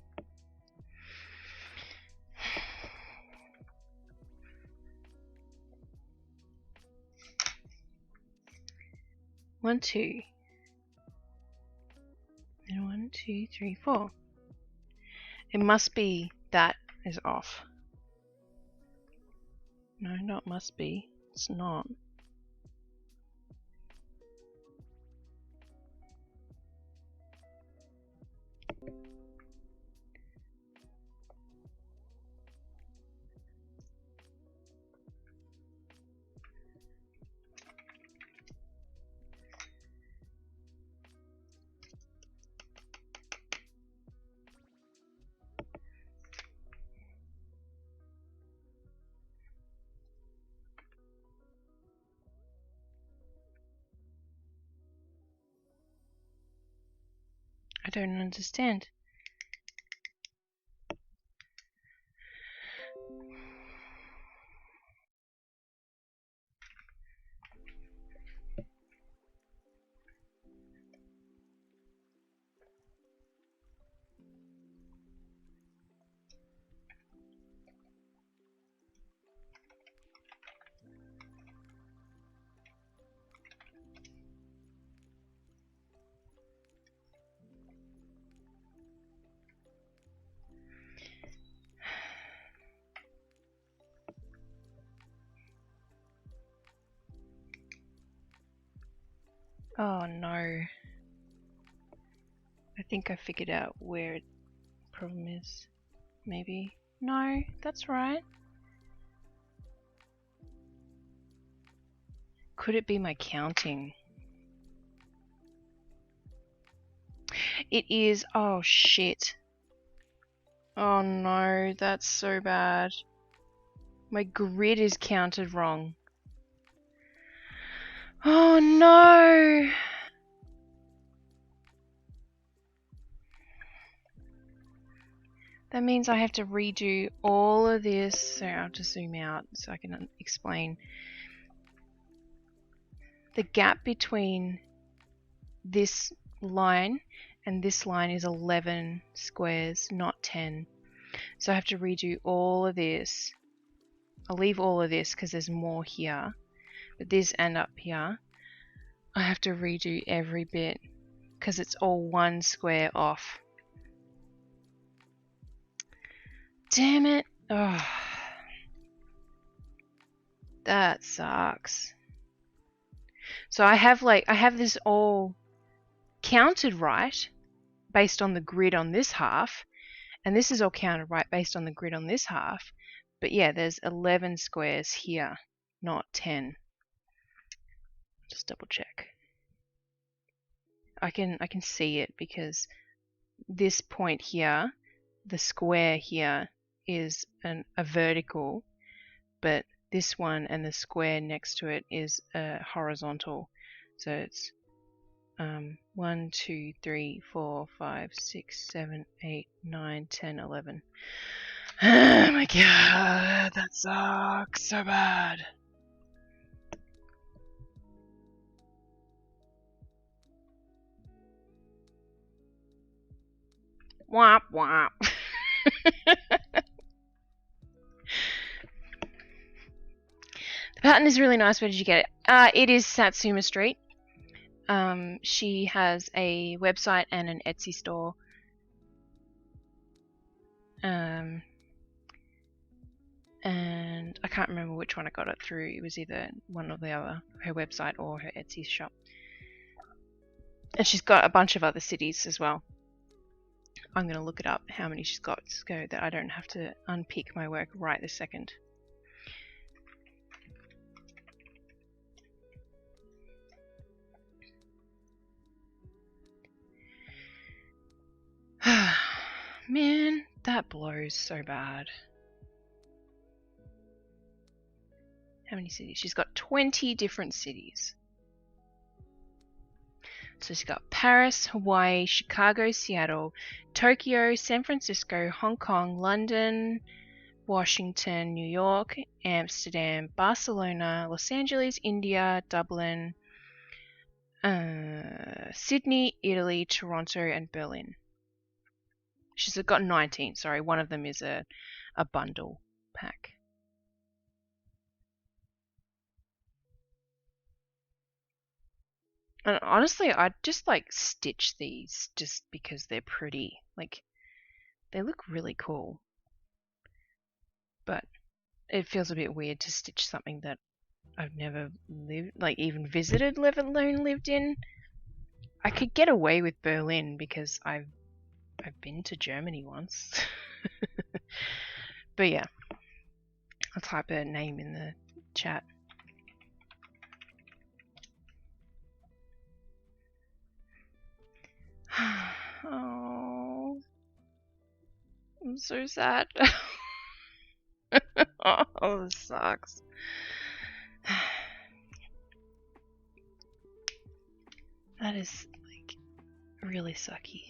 One, two. And 1, 2, 3, 4. It must be that is off. No, not must be. It's not. I don't understand. Oh no. I think I figured out where the problem is. Maybe. No, that's right. Could it be my counting? It is. Oh shit. Oh no, that's so bad. My grid is counted wrong. Oh no! That means I have to redo all of this. So I'll just zoom out so I can explain. The gap between this line and this line is 11 squares, not 10. So I have to redo all of this. I'll leave all of this because there's more here. But this and up here, I have to redo every bit because it's all 1 square off. Damn it. Oh, that sucks. So I have this all counted right based on the grid on this half, and this is all counted right based on the grid on this half. But yeah, there's 11 squares here, not 10. Just double check. I can see it because this point here, the square here, is a vertical, but this one and the square next to it is a horizontal. So it's 1, 2, 3, 4, 5, 6, 7, 8, 9, 10, 11. Oh my god, that sucks so bad. Womp womp. The pattern is really nice. Where did you get it? It is Satsuma Street. She has a website and an Etsy store. And I can't remember which one I got it through. It was either one or the other, her website or her Etsy shop. And she's got a bunch of other cities as well. I'm going to look it up how many she's got so that I don't have to unpick my work right this second. Man, that blows so bad. How many cities? She's got 20 different cities. So she's got Paris, Hawaii, Chicago, Seattle, Tokyo, San Francisco, Hong Kong, London, Washington, New York, Amsterdam, Barcelona, Los Angeles, India, Dublin, Sydney, Italy, Toronto, and Berlin. She's got 19, sorry, one of them is a bundle pack. And honestly, I'd just like stitch these just because they're pretty. Like, they look really cool. But it feels a bit weird to stitch something that I've never lived, like even visited, let alone lived in. I could get away with Berlin because I've been to Germany once. But yeah, I'll type a name in the chat. Oh, I'm so sad. Oh, this sucks. That is like really sucky.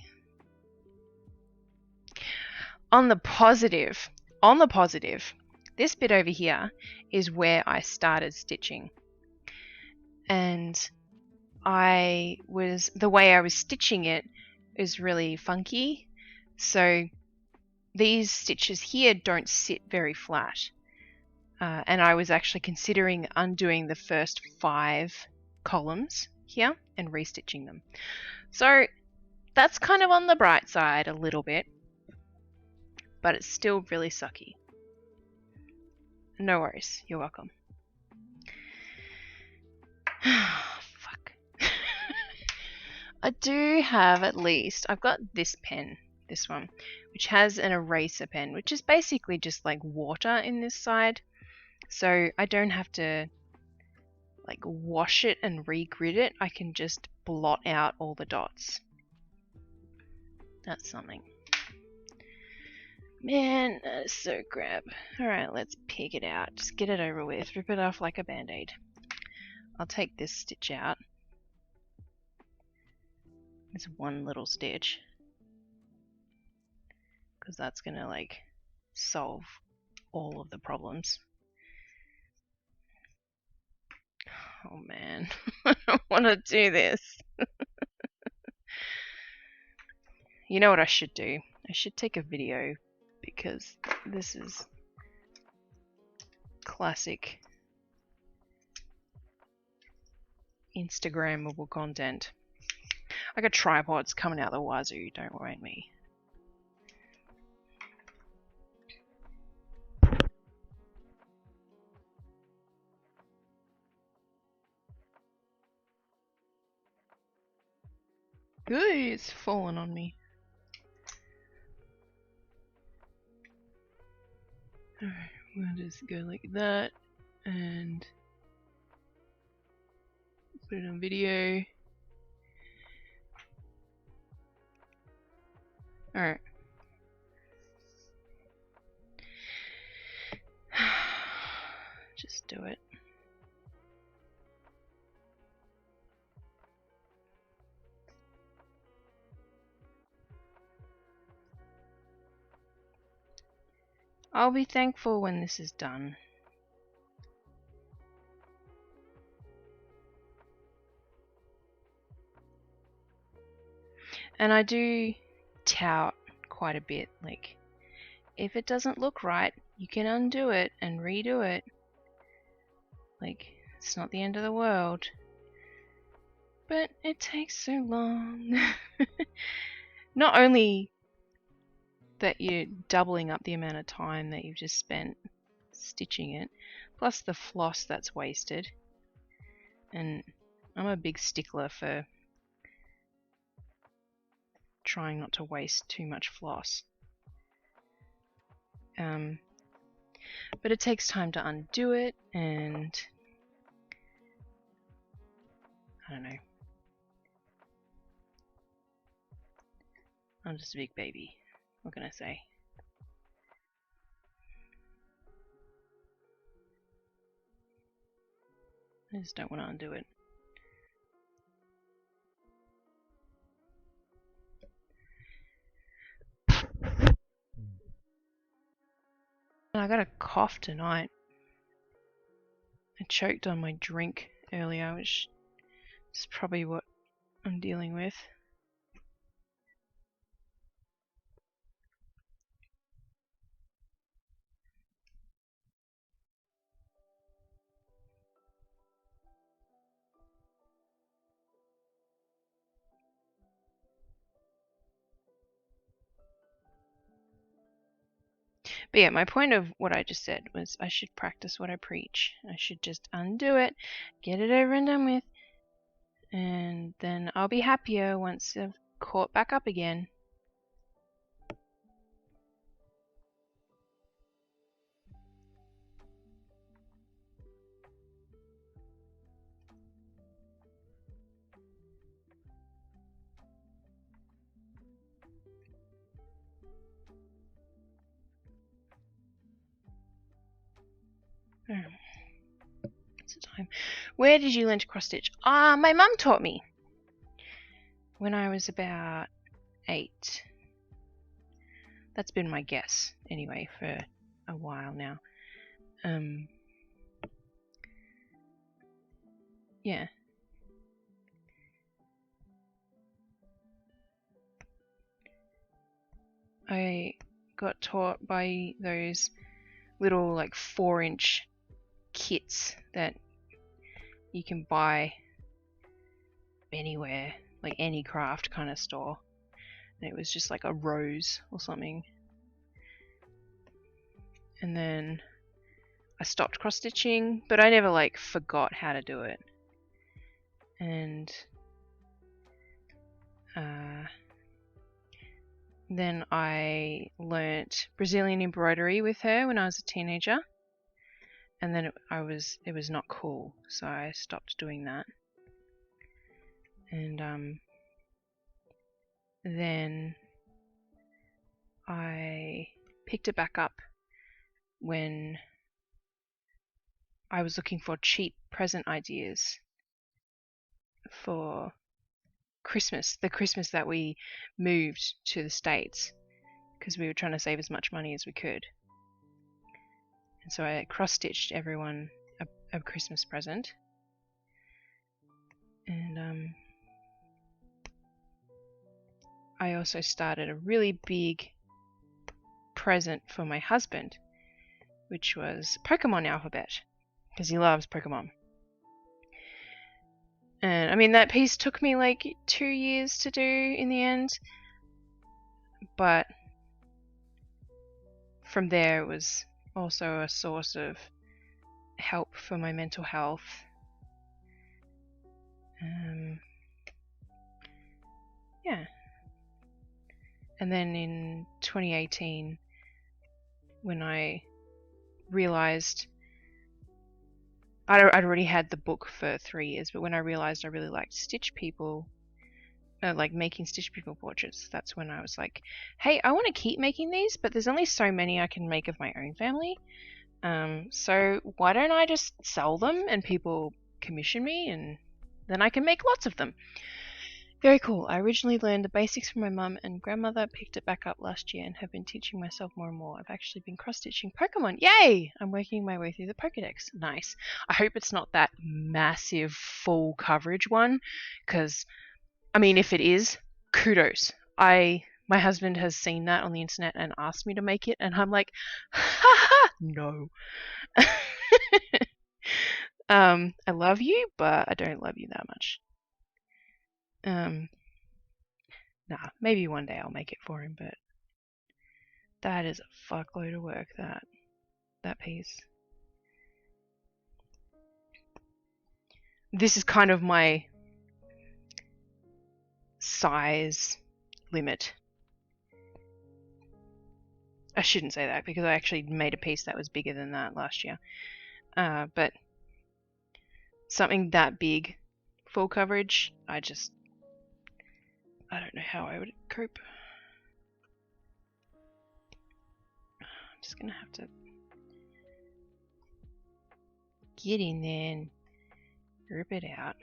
On the positive, this bit over here is where I started stitching. And the way I was stitching it is really funky. So these stitches here don't sit very flat. And I was actually considering undoing the first 5 columns here and restitching them. So that's kind of on the bright side a little bit, but it's still really sucky. No worries, you're welcome. Fuck. I do have I've got this pen, this one, which has an eraser pen, which is basically just like water in this side. So I don't have to like wash it and regrid it. I can just blot out all the dots. That's something. Man, that is so crap. Alright, let's pick it out. Just get it over with. Rip it off like a band-aid. I'll take this stitch out. It's one little stitch. Because that's gonna like solve all of the problems. Oh man, I don't want to do this. You know what I should do? I should take a video because this is classic Instagrammable content. I got tripods coming out the wazoo, don't worry me. Ooh, it's fallen on me. Alright, we'll just go like that and put it on video. Alright. Just do it. I'll be thankful when this is done. And I do tout quite a bit, like, if it doesn't look right, you can undo it and redo it. Like, it's not the end of the world. But it takes so long. Not only that you're doubling up the amount of time that you've just spent stitching it, plus the floss that's wasted. And I'm a big stickler for trying not to waste too much floss. But it takes time to undo it, and I don't know. I'm just a big baby. what can I say? I just don't want to undo it. I got a cough tonight. I choked on my drink earlier, which is probably what I'm dealing with. But yeah, my point of what I just said was I should practice what I preach. I should just undo it, get it over and done with, and then I'll be happier once I've caught back up again. What's the time? Where did you learn to cross stitch? My mum taught me when I was about 8. That's been my guess anyway for a while now. Yeah. I got taught by those little like 4-inch kits that you can buy anywhere, like any craft kind of store. And it was just like a rose or something. And then I stopped cross stitching, but I never like forgot how to do it. And then I learnt Brazilian embroidery with her when I was a teenager. And then it was not cool, so I stopped doing that. And then I picked it back up when I was looking for cheap present ideas for Christmas, the Christmas that we moved to the States, because we were trying to save as much money as we could. And so I cross-stitched everyone a Christmas present. And I also started a really big present for my husband, which was Pokemon alphabet, because he loves Pokemon. And I mean, that piece took me like 2 years to do in the end, but from there it was also a source of help for my mental health. Yeah. And then in 2018, when I realized I'd already had the book for 3 years, but when I realized I really liked stitch people, like making stitch people portraits, that's when I was like, hey, I want to keep making these, but there's only so many I can make of my own family. So why don't I just sell them and people commission me, and then I can make lots of them. Very cool. I originally learned the basics from my mum and grandmother, picked it back up last year, and have been teaching myself more and more. I've actually been cross-stitching Pokemon. Yay! I'm working my way through the Pokedex. Nice. I hope it's not that massive full coverage one, because, I mean, if it is, kudos. My husband has seen that on the internet and asked me to make it, and I'm like, haha, no. I love you, but I don't love you that much. Nah, maybe one day I'll make it for him, but that is a fuckload of work, that piece. This is kind of my size limit. I shouldn't say that because I actually made a piece that was bigger than that last year. But something that big, full coverage, I don't know how I would cope. just gonna have to get in there and rip it out.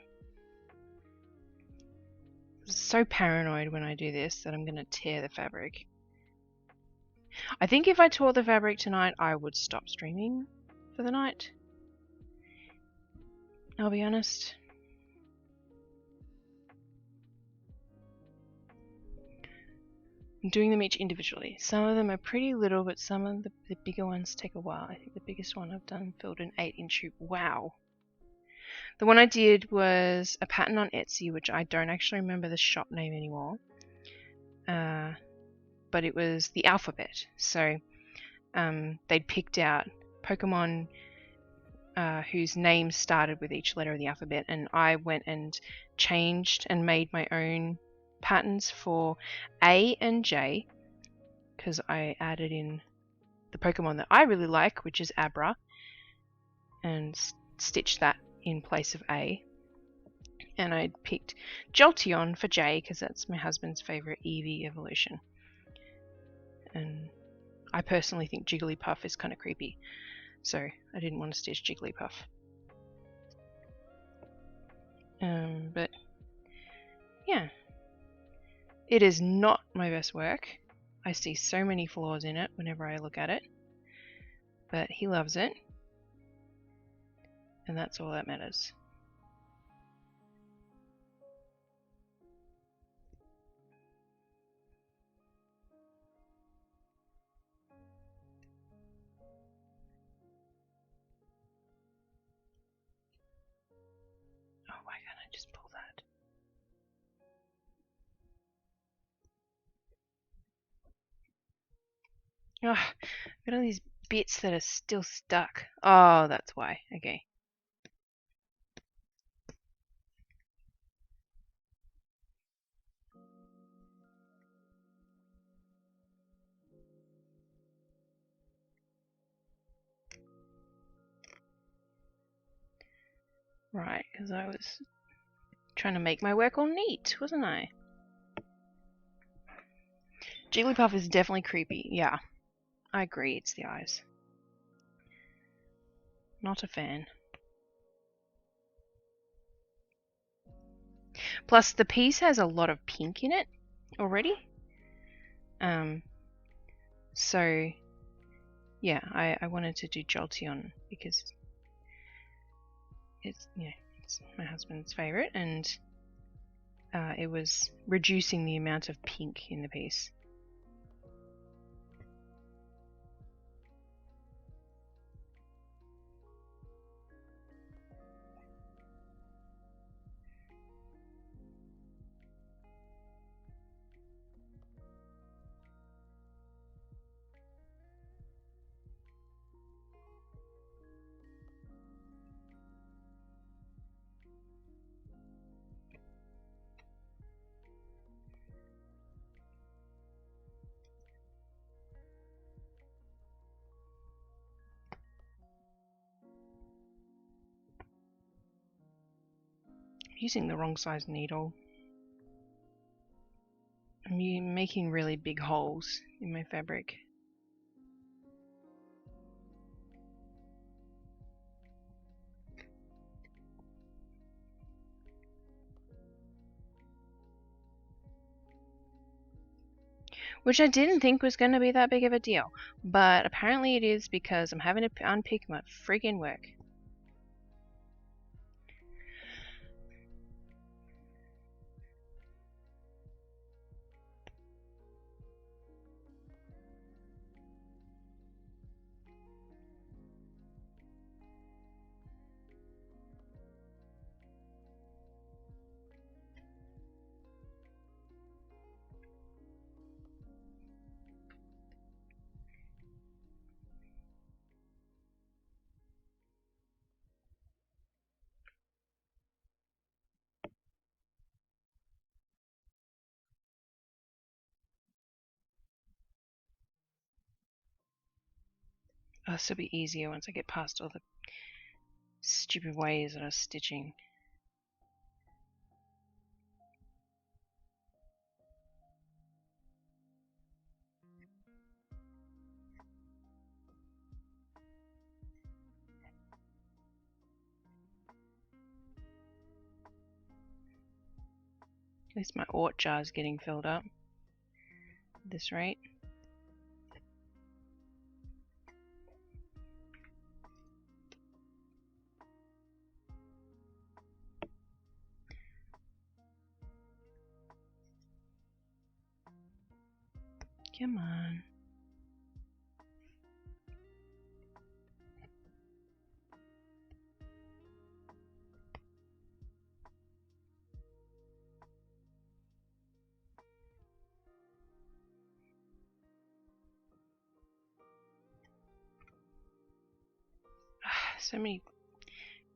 I'm so paranoid when I do this that I'm gonna tear the fabric. I think if I tore the fabric tonight, I would stop streaming for the night. I'll be honest. I'm doing them each individually. Some of them are pretty little, but some of the bigger ones take a while. I think the biggest one I've done filled an 8-inch hoop. Wow. The one I did was a pattern on Etsy, which I don't actually remember the shop name anymore. But it was the alphabet. So they'd picked out Pokemon whose names started with each letter of the alphabet, and I went and changed and made my own patterns for A and J, because I added in the Pokemon that I really like, which is Abra, and stitched that in place of A. And I picked Jolteon for J because that's my husband's favourite Eevee evolution. And I personally think Jigglypuff is kind of creepy, so I didn't want to stitch Jigglypuff. But yeah, it is not my best work. I see so many flaws in it whenever I look at it, but he loves it, and that's all that matters. Oh, why can't I just pull that? Oh, I've got all these bits that are still stuck. Oh, that's why. Okay. Right, because I was trying to make my work all neat, wasn't I? Jigglypuff is definitely creepy. Yeah, I agree. It's the eyes. Not a fan. Plus, the piece has a lot of pink in it already. So yeah, I wanted to do Jolteon because it's it's my husband's favorite, and it was reducing the amount of pink in the piece. Using the wrong size needle. I'm making really big holes in my fabric. Which I didn't think was going to be that big of a deal, but apparently it is because I'm having to unpick my friggin' work. Oh, this will be easier once I get past all the stupid ways that I was stitching. At least my ort jar is getting filled up at this rate. Come on. So many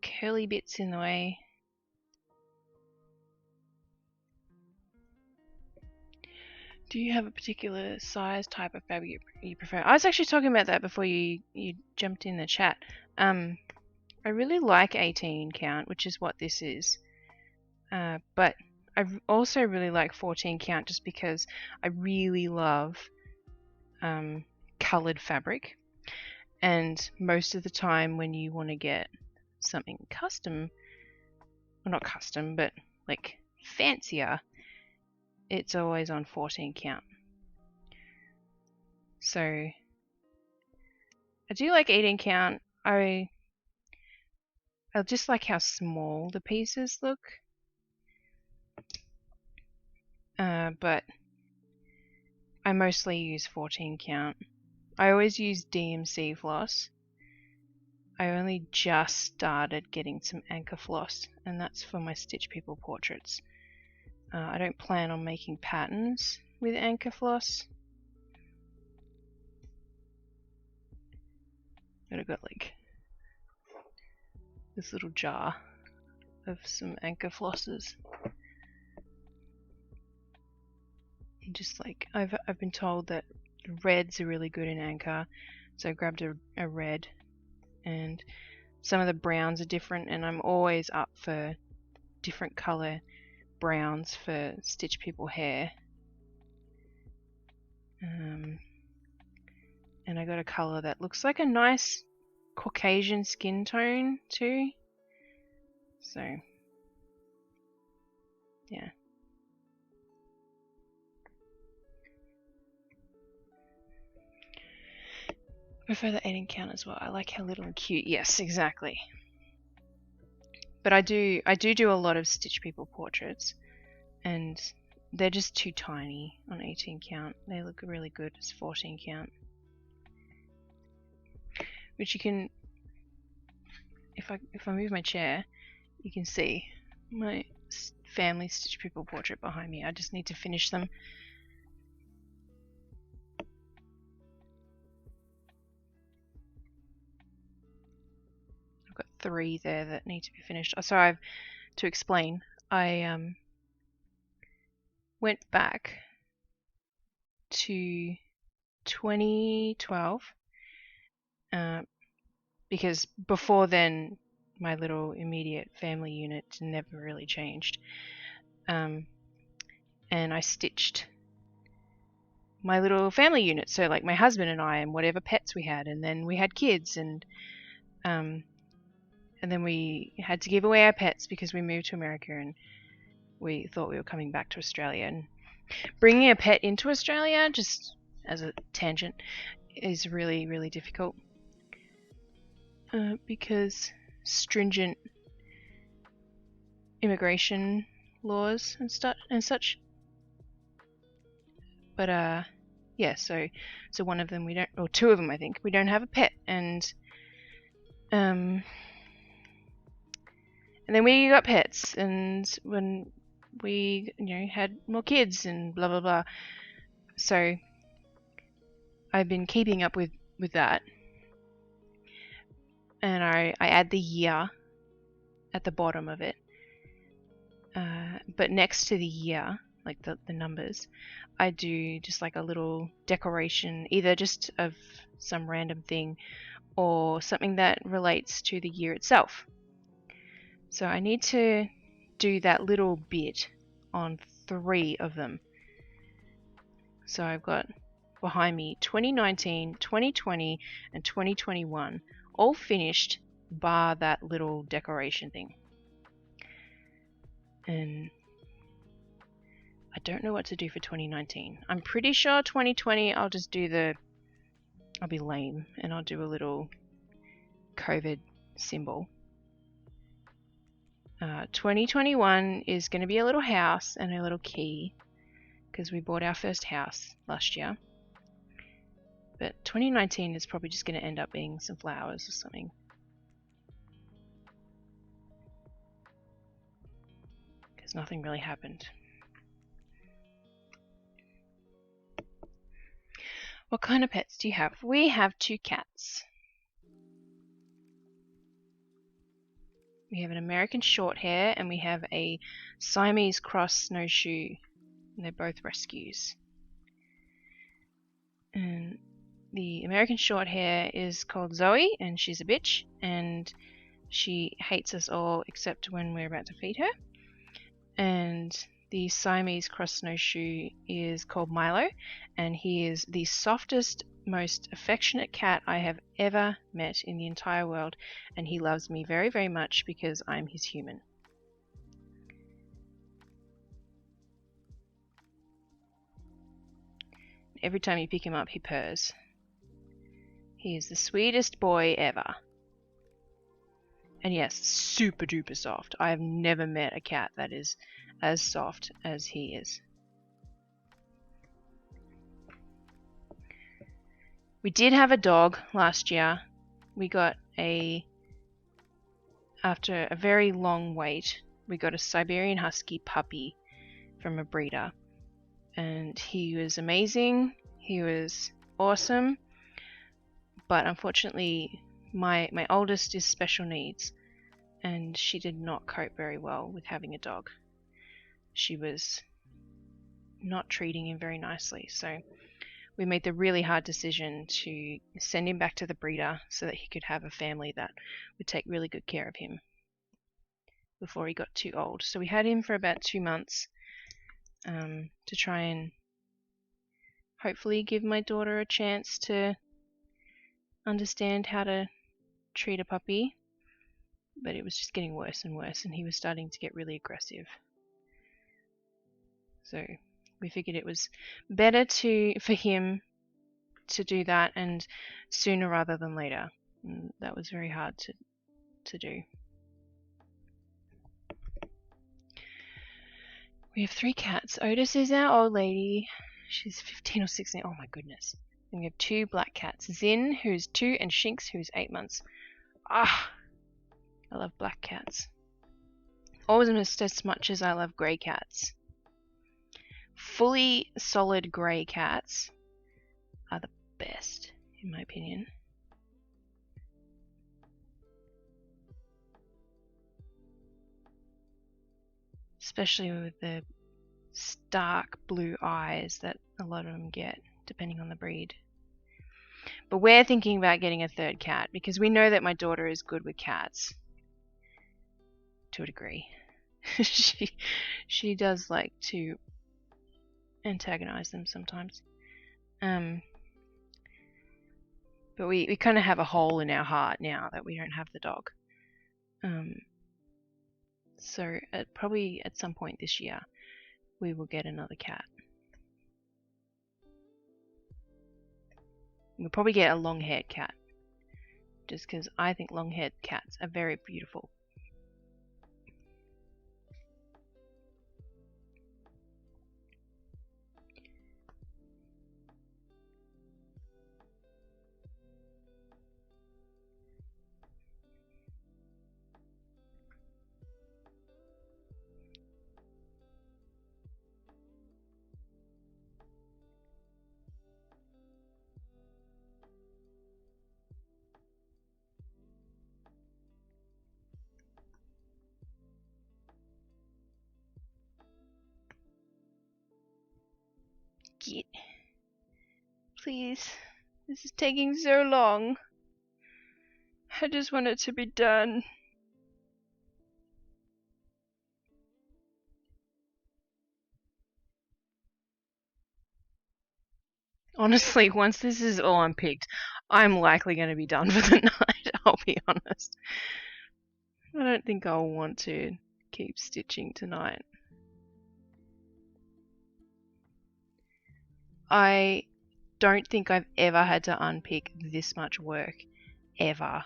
curly bits in the way. Do you have a particular size type of fabric you prefer? I was actually talking about that before you jumped in the chat. I really like 18 count, which is what this is. But I also really like 14 count just because I really love colored fabric. And most of the time when you want to get something custom, well, not custom, but like fancier, it's always on 14 count. So I do like 18 count. I just like how small the pieces look. But I mostly use 14 count. I always use DMC floss. I only just started getting some anchor floss, and that's for my Stitch People portraits. I don't plan on making patterns with anchor floss. But I've got like this little jar of some anchor flosses. And just like I've been told that reds are really good in anchor, so I grabbed a red, and some of the browns are different, and I'm always up for different color browns for Stitch People hair. And I got a color that looks like a nice Caucasian skin tone too. So yeah. I prefer the 18 count as well. I like how little and cute. Yes, exactly. But I do a lot of Stitch People portraits, and they're just too tiny on 18 count. They look really good as 14 count. Which you can, if I move my chair, you can see my family Stitch People portrait behind me. I just need to finish them. I've got 3 there that need to be finished. So to explain, I went back to 2012 because before then my little immediate family unit never really changed, and I stitched my little family unit, so like my husband and I and whatever pets we had, and then we had kids, and then we had to give away our pets because we moved to America, and we thought we were coming back to Australia. And bringing a pet into Australia, just as a tangent, is really, really difficult because stringent immigration laws and such. But yeah, so one of them we don't, or 2 of them I think, we don't have a pet, and then we got pets, and when we had more kids and blah blah blah. So I've been keeping up with that, and I add the year at the bottom of it, but next to the year, like the numbers, I do just like a little decoration, either just of some random thing or something that relates to the year itself. So I need to do that little bit on 3 of them. So I've got behind me 2019, 2020, and 2021, all finished bar that little decoration thing. And I don't know what to do for 2019. I'm pretty sure 2020 I'll be lame and I'll do a little COVID symbol. 2021 is going to be a little house and a little key because we bought our first house last year. But 2019 is probably just going to end up being some flowers or something. Because nothing really happened. What kind of pets do you have? We have 2 cats. We have an American Shorthair and we have a Siamese cross snowshoe, and they're both rescues. And the American Shorthair is called Zoe, and she's a bitch, and she hates us all except when we're about to feed her. And the Siamese cross snowshoe is called Milo, and he is the softest, most affectionate cat I have ever met in the entire world, and he loves me very, very much because I'm his human. Every time you pick him up, he purrs. He is the sweetest boy ever. And yes, super duper soft. I have never met a cat that is as soft as he is. We did have a dog last year. We got after a very long wait, we got a Siberian Husky puppy from a breeder. And he was amazing. He was awesome. But unfortunately, my oldest is special needs, and she did not cope very well with having a dog. She was not treating him very nicely, so we made the really hard decision to send him back to the breeder so that he could have a family that would take really good care of him before he got too old. So we had him for about 2 months to try and hopefully give my daughter a chance to understand how to treat a puppy, but it was just getting worse and worse, and he was starting to get really aggressive. So we figured it was better for him to do that, and sooner rather than later. And that was very hard to do. We have 3 cats. Otis is our old lady. She's 15 or 16. Oh my goodness. And we have 2 black cats. Zin, who's 2, and Shinx, who's 8 months. Ah! I love black cats. Almost as much as I love grey cats. Fully solid grey cats are the best, in my opinion. Especially with the stark blue eyes that a lot of them get, depending on the breed. But we're thinking about getting a 3rd cat because we know that my daughter is good with cats. To a degree. She does like to antagonize them sometimes. But we kind of have a hole in our heart now that we don't have the dog. So probably at some point this year we will get another cat. We'll probably get a long-haired cat, just because I think long-haired cats are very beautiful. Git. Please. This is taking so long. I just want it to be done. Honestly, once this is all unpicked, I'm likely going to be done for the night, I'll be honest. I don't think I'll want to keep stitching tonight. I don't think I've ever had to unpick this much work, ever.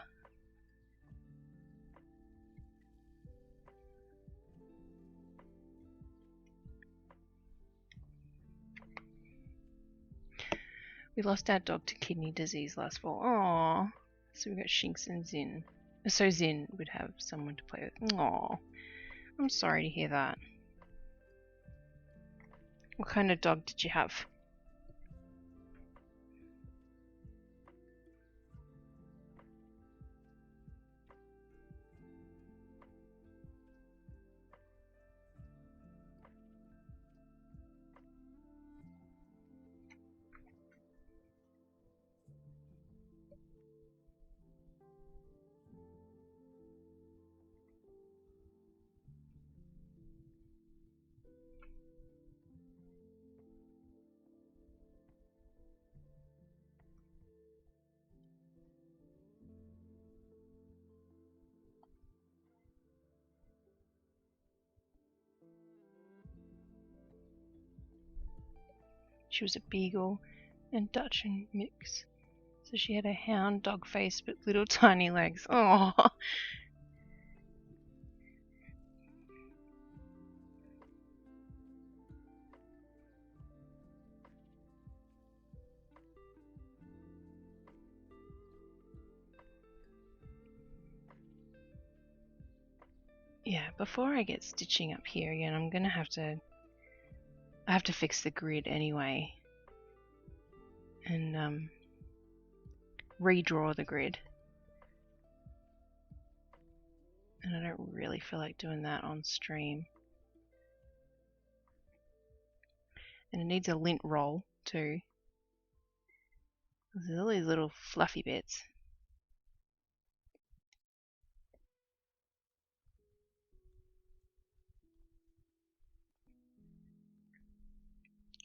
We lost our dog to kidney disease last fall. Aww. So we got Shinx and Zin. So Zin would have someone to play with. Aww. I'm sorry to hear that. What kind of dog did you have? She was a beagle and Dachshund mix. So she had a hound dog face but little tiny legs. Oh. Yeah, before I get stitching up here again, I'm gonna have to fix the grid anyway. And redraw the grid. And I don't really feel like doing that on stream. And it needs a lint roll too. There's all these little fluffy bits.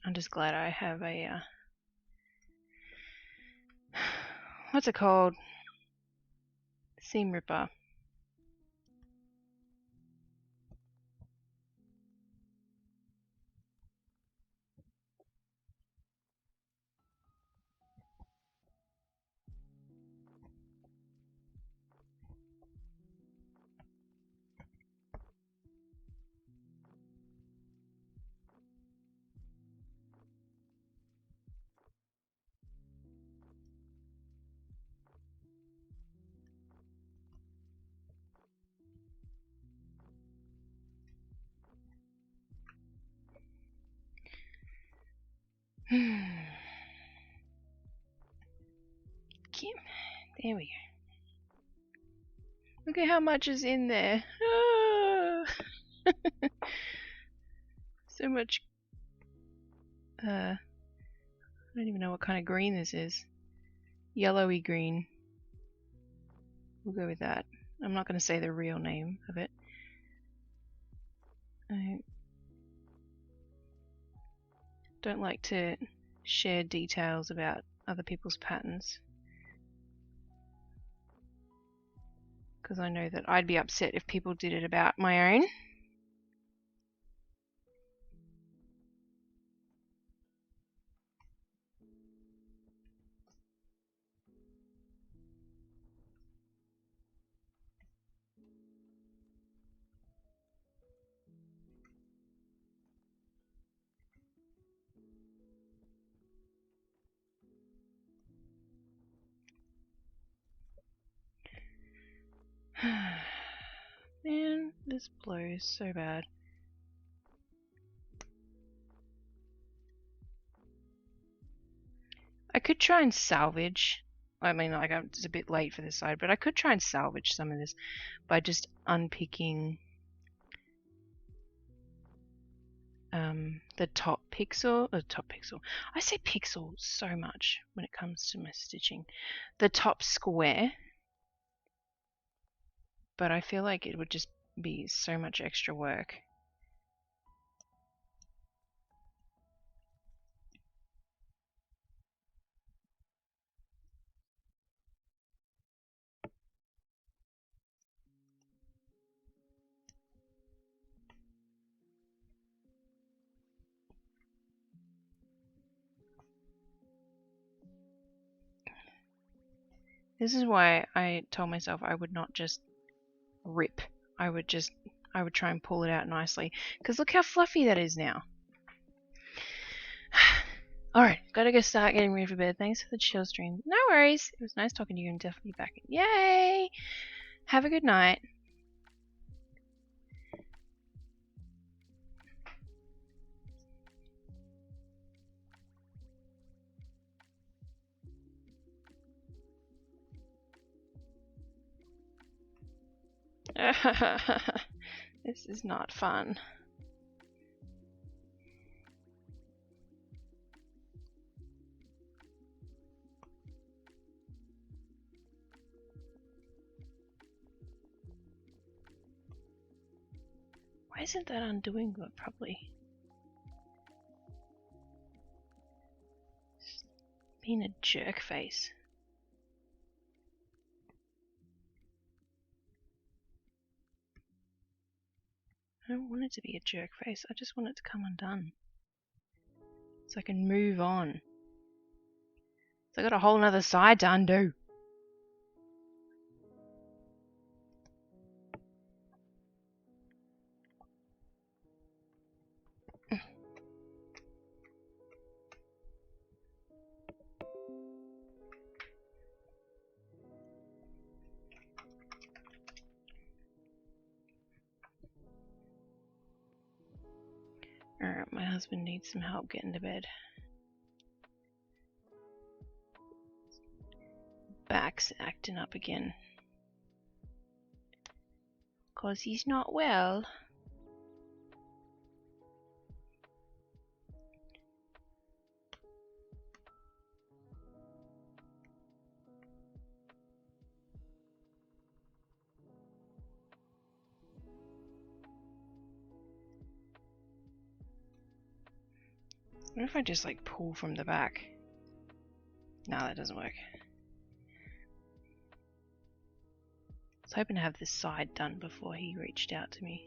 I'm just glad I have a what's it called? Seam ripper. There we go. Look at how much is in there. So much. I don't even know what kind of green this is. Yellowy green. We'll go with that. I'm not going to say the real name of it. I don't like to share details about other people's patterns, because I know that I'd be upset if people did it about my own. Man, this blows so bad. I could try and salvage. I mean, like, it's a bit late for this side, but I could try and salvage some of this by just unpicking the top pixel. I say pixel so much when it comes to my stitching. The top square. But I feel like it would just be so much extra work. This is why I told myself I would not just rip. I would try and pull it out nicely. Because look how fluffy that is now. Alright, gotta go start getting ready for bed. Thanks for the chill stream. No worries. It was nice talking to you and definitely back. Yay! Have a good night. This is not fun. Why isn't that undoing it properly? Being a jerk face. I don't want it to be a jerk face. I just want it to come undone. So I can move on. So I got a whole nother side to undo. Alright, my husband needs some help getting to bed. Back's acting up again. 'Cause he's not well. What if I just like pull from the back? No, that doesn't work. I was hoping to have this side done before he reached out to me.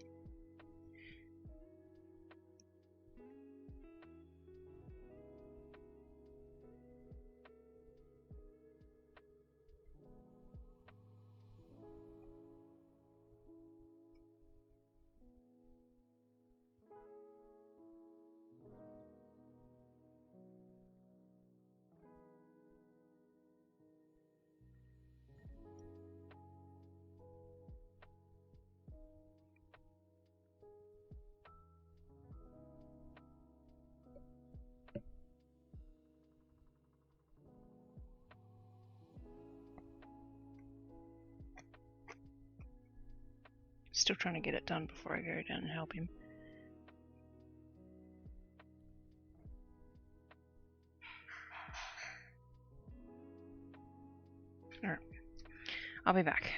Still trying to get it done before I go down and help him. Alright, I'll be back.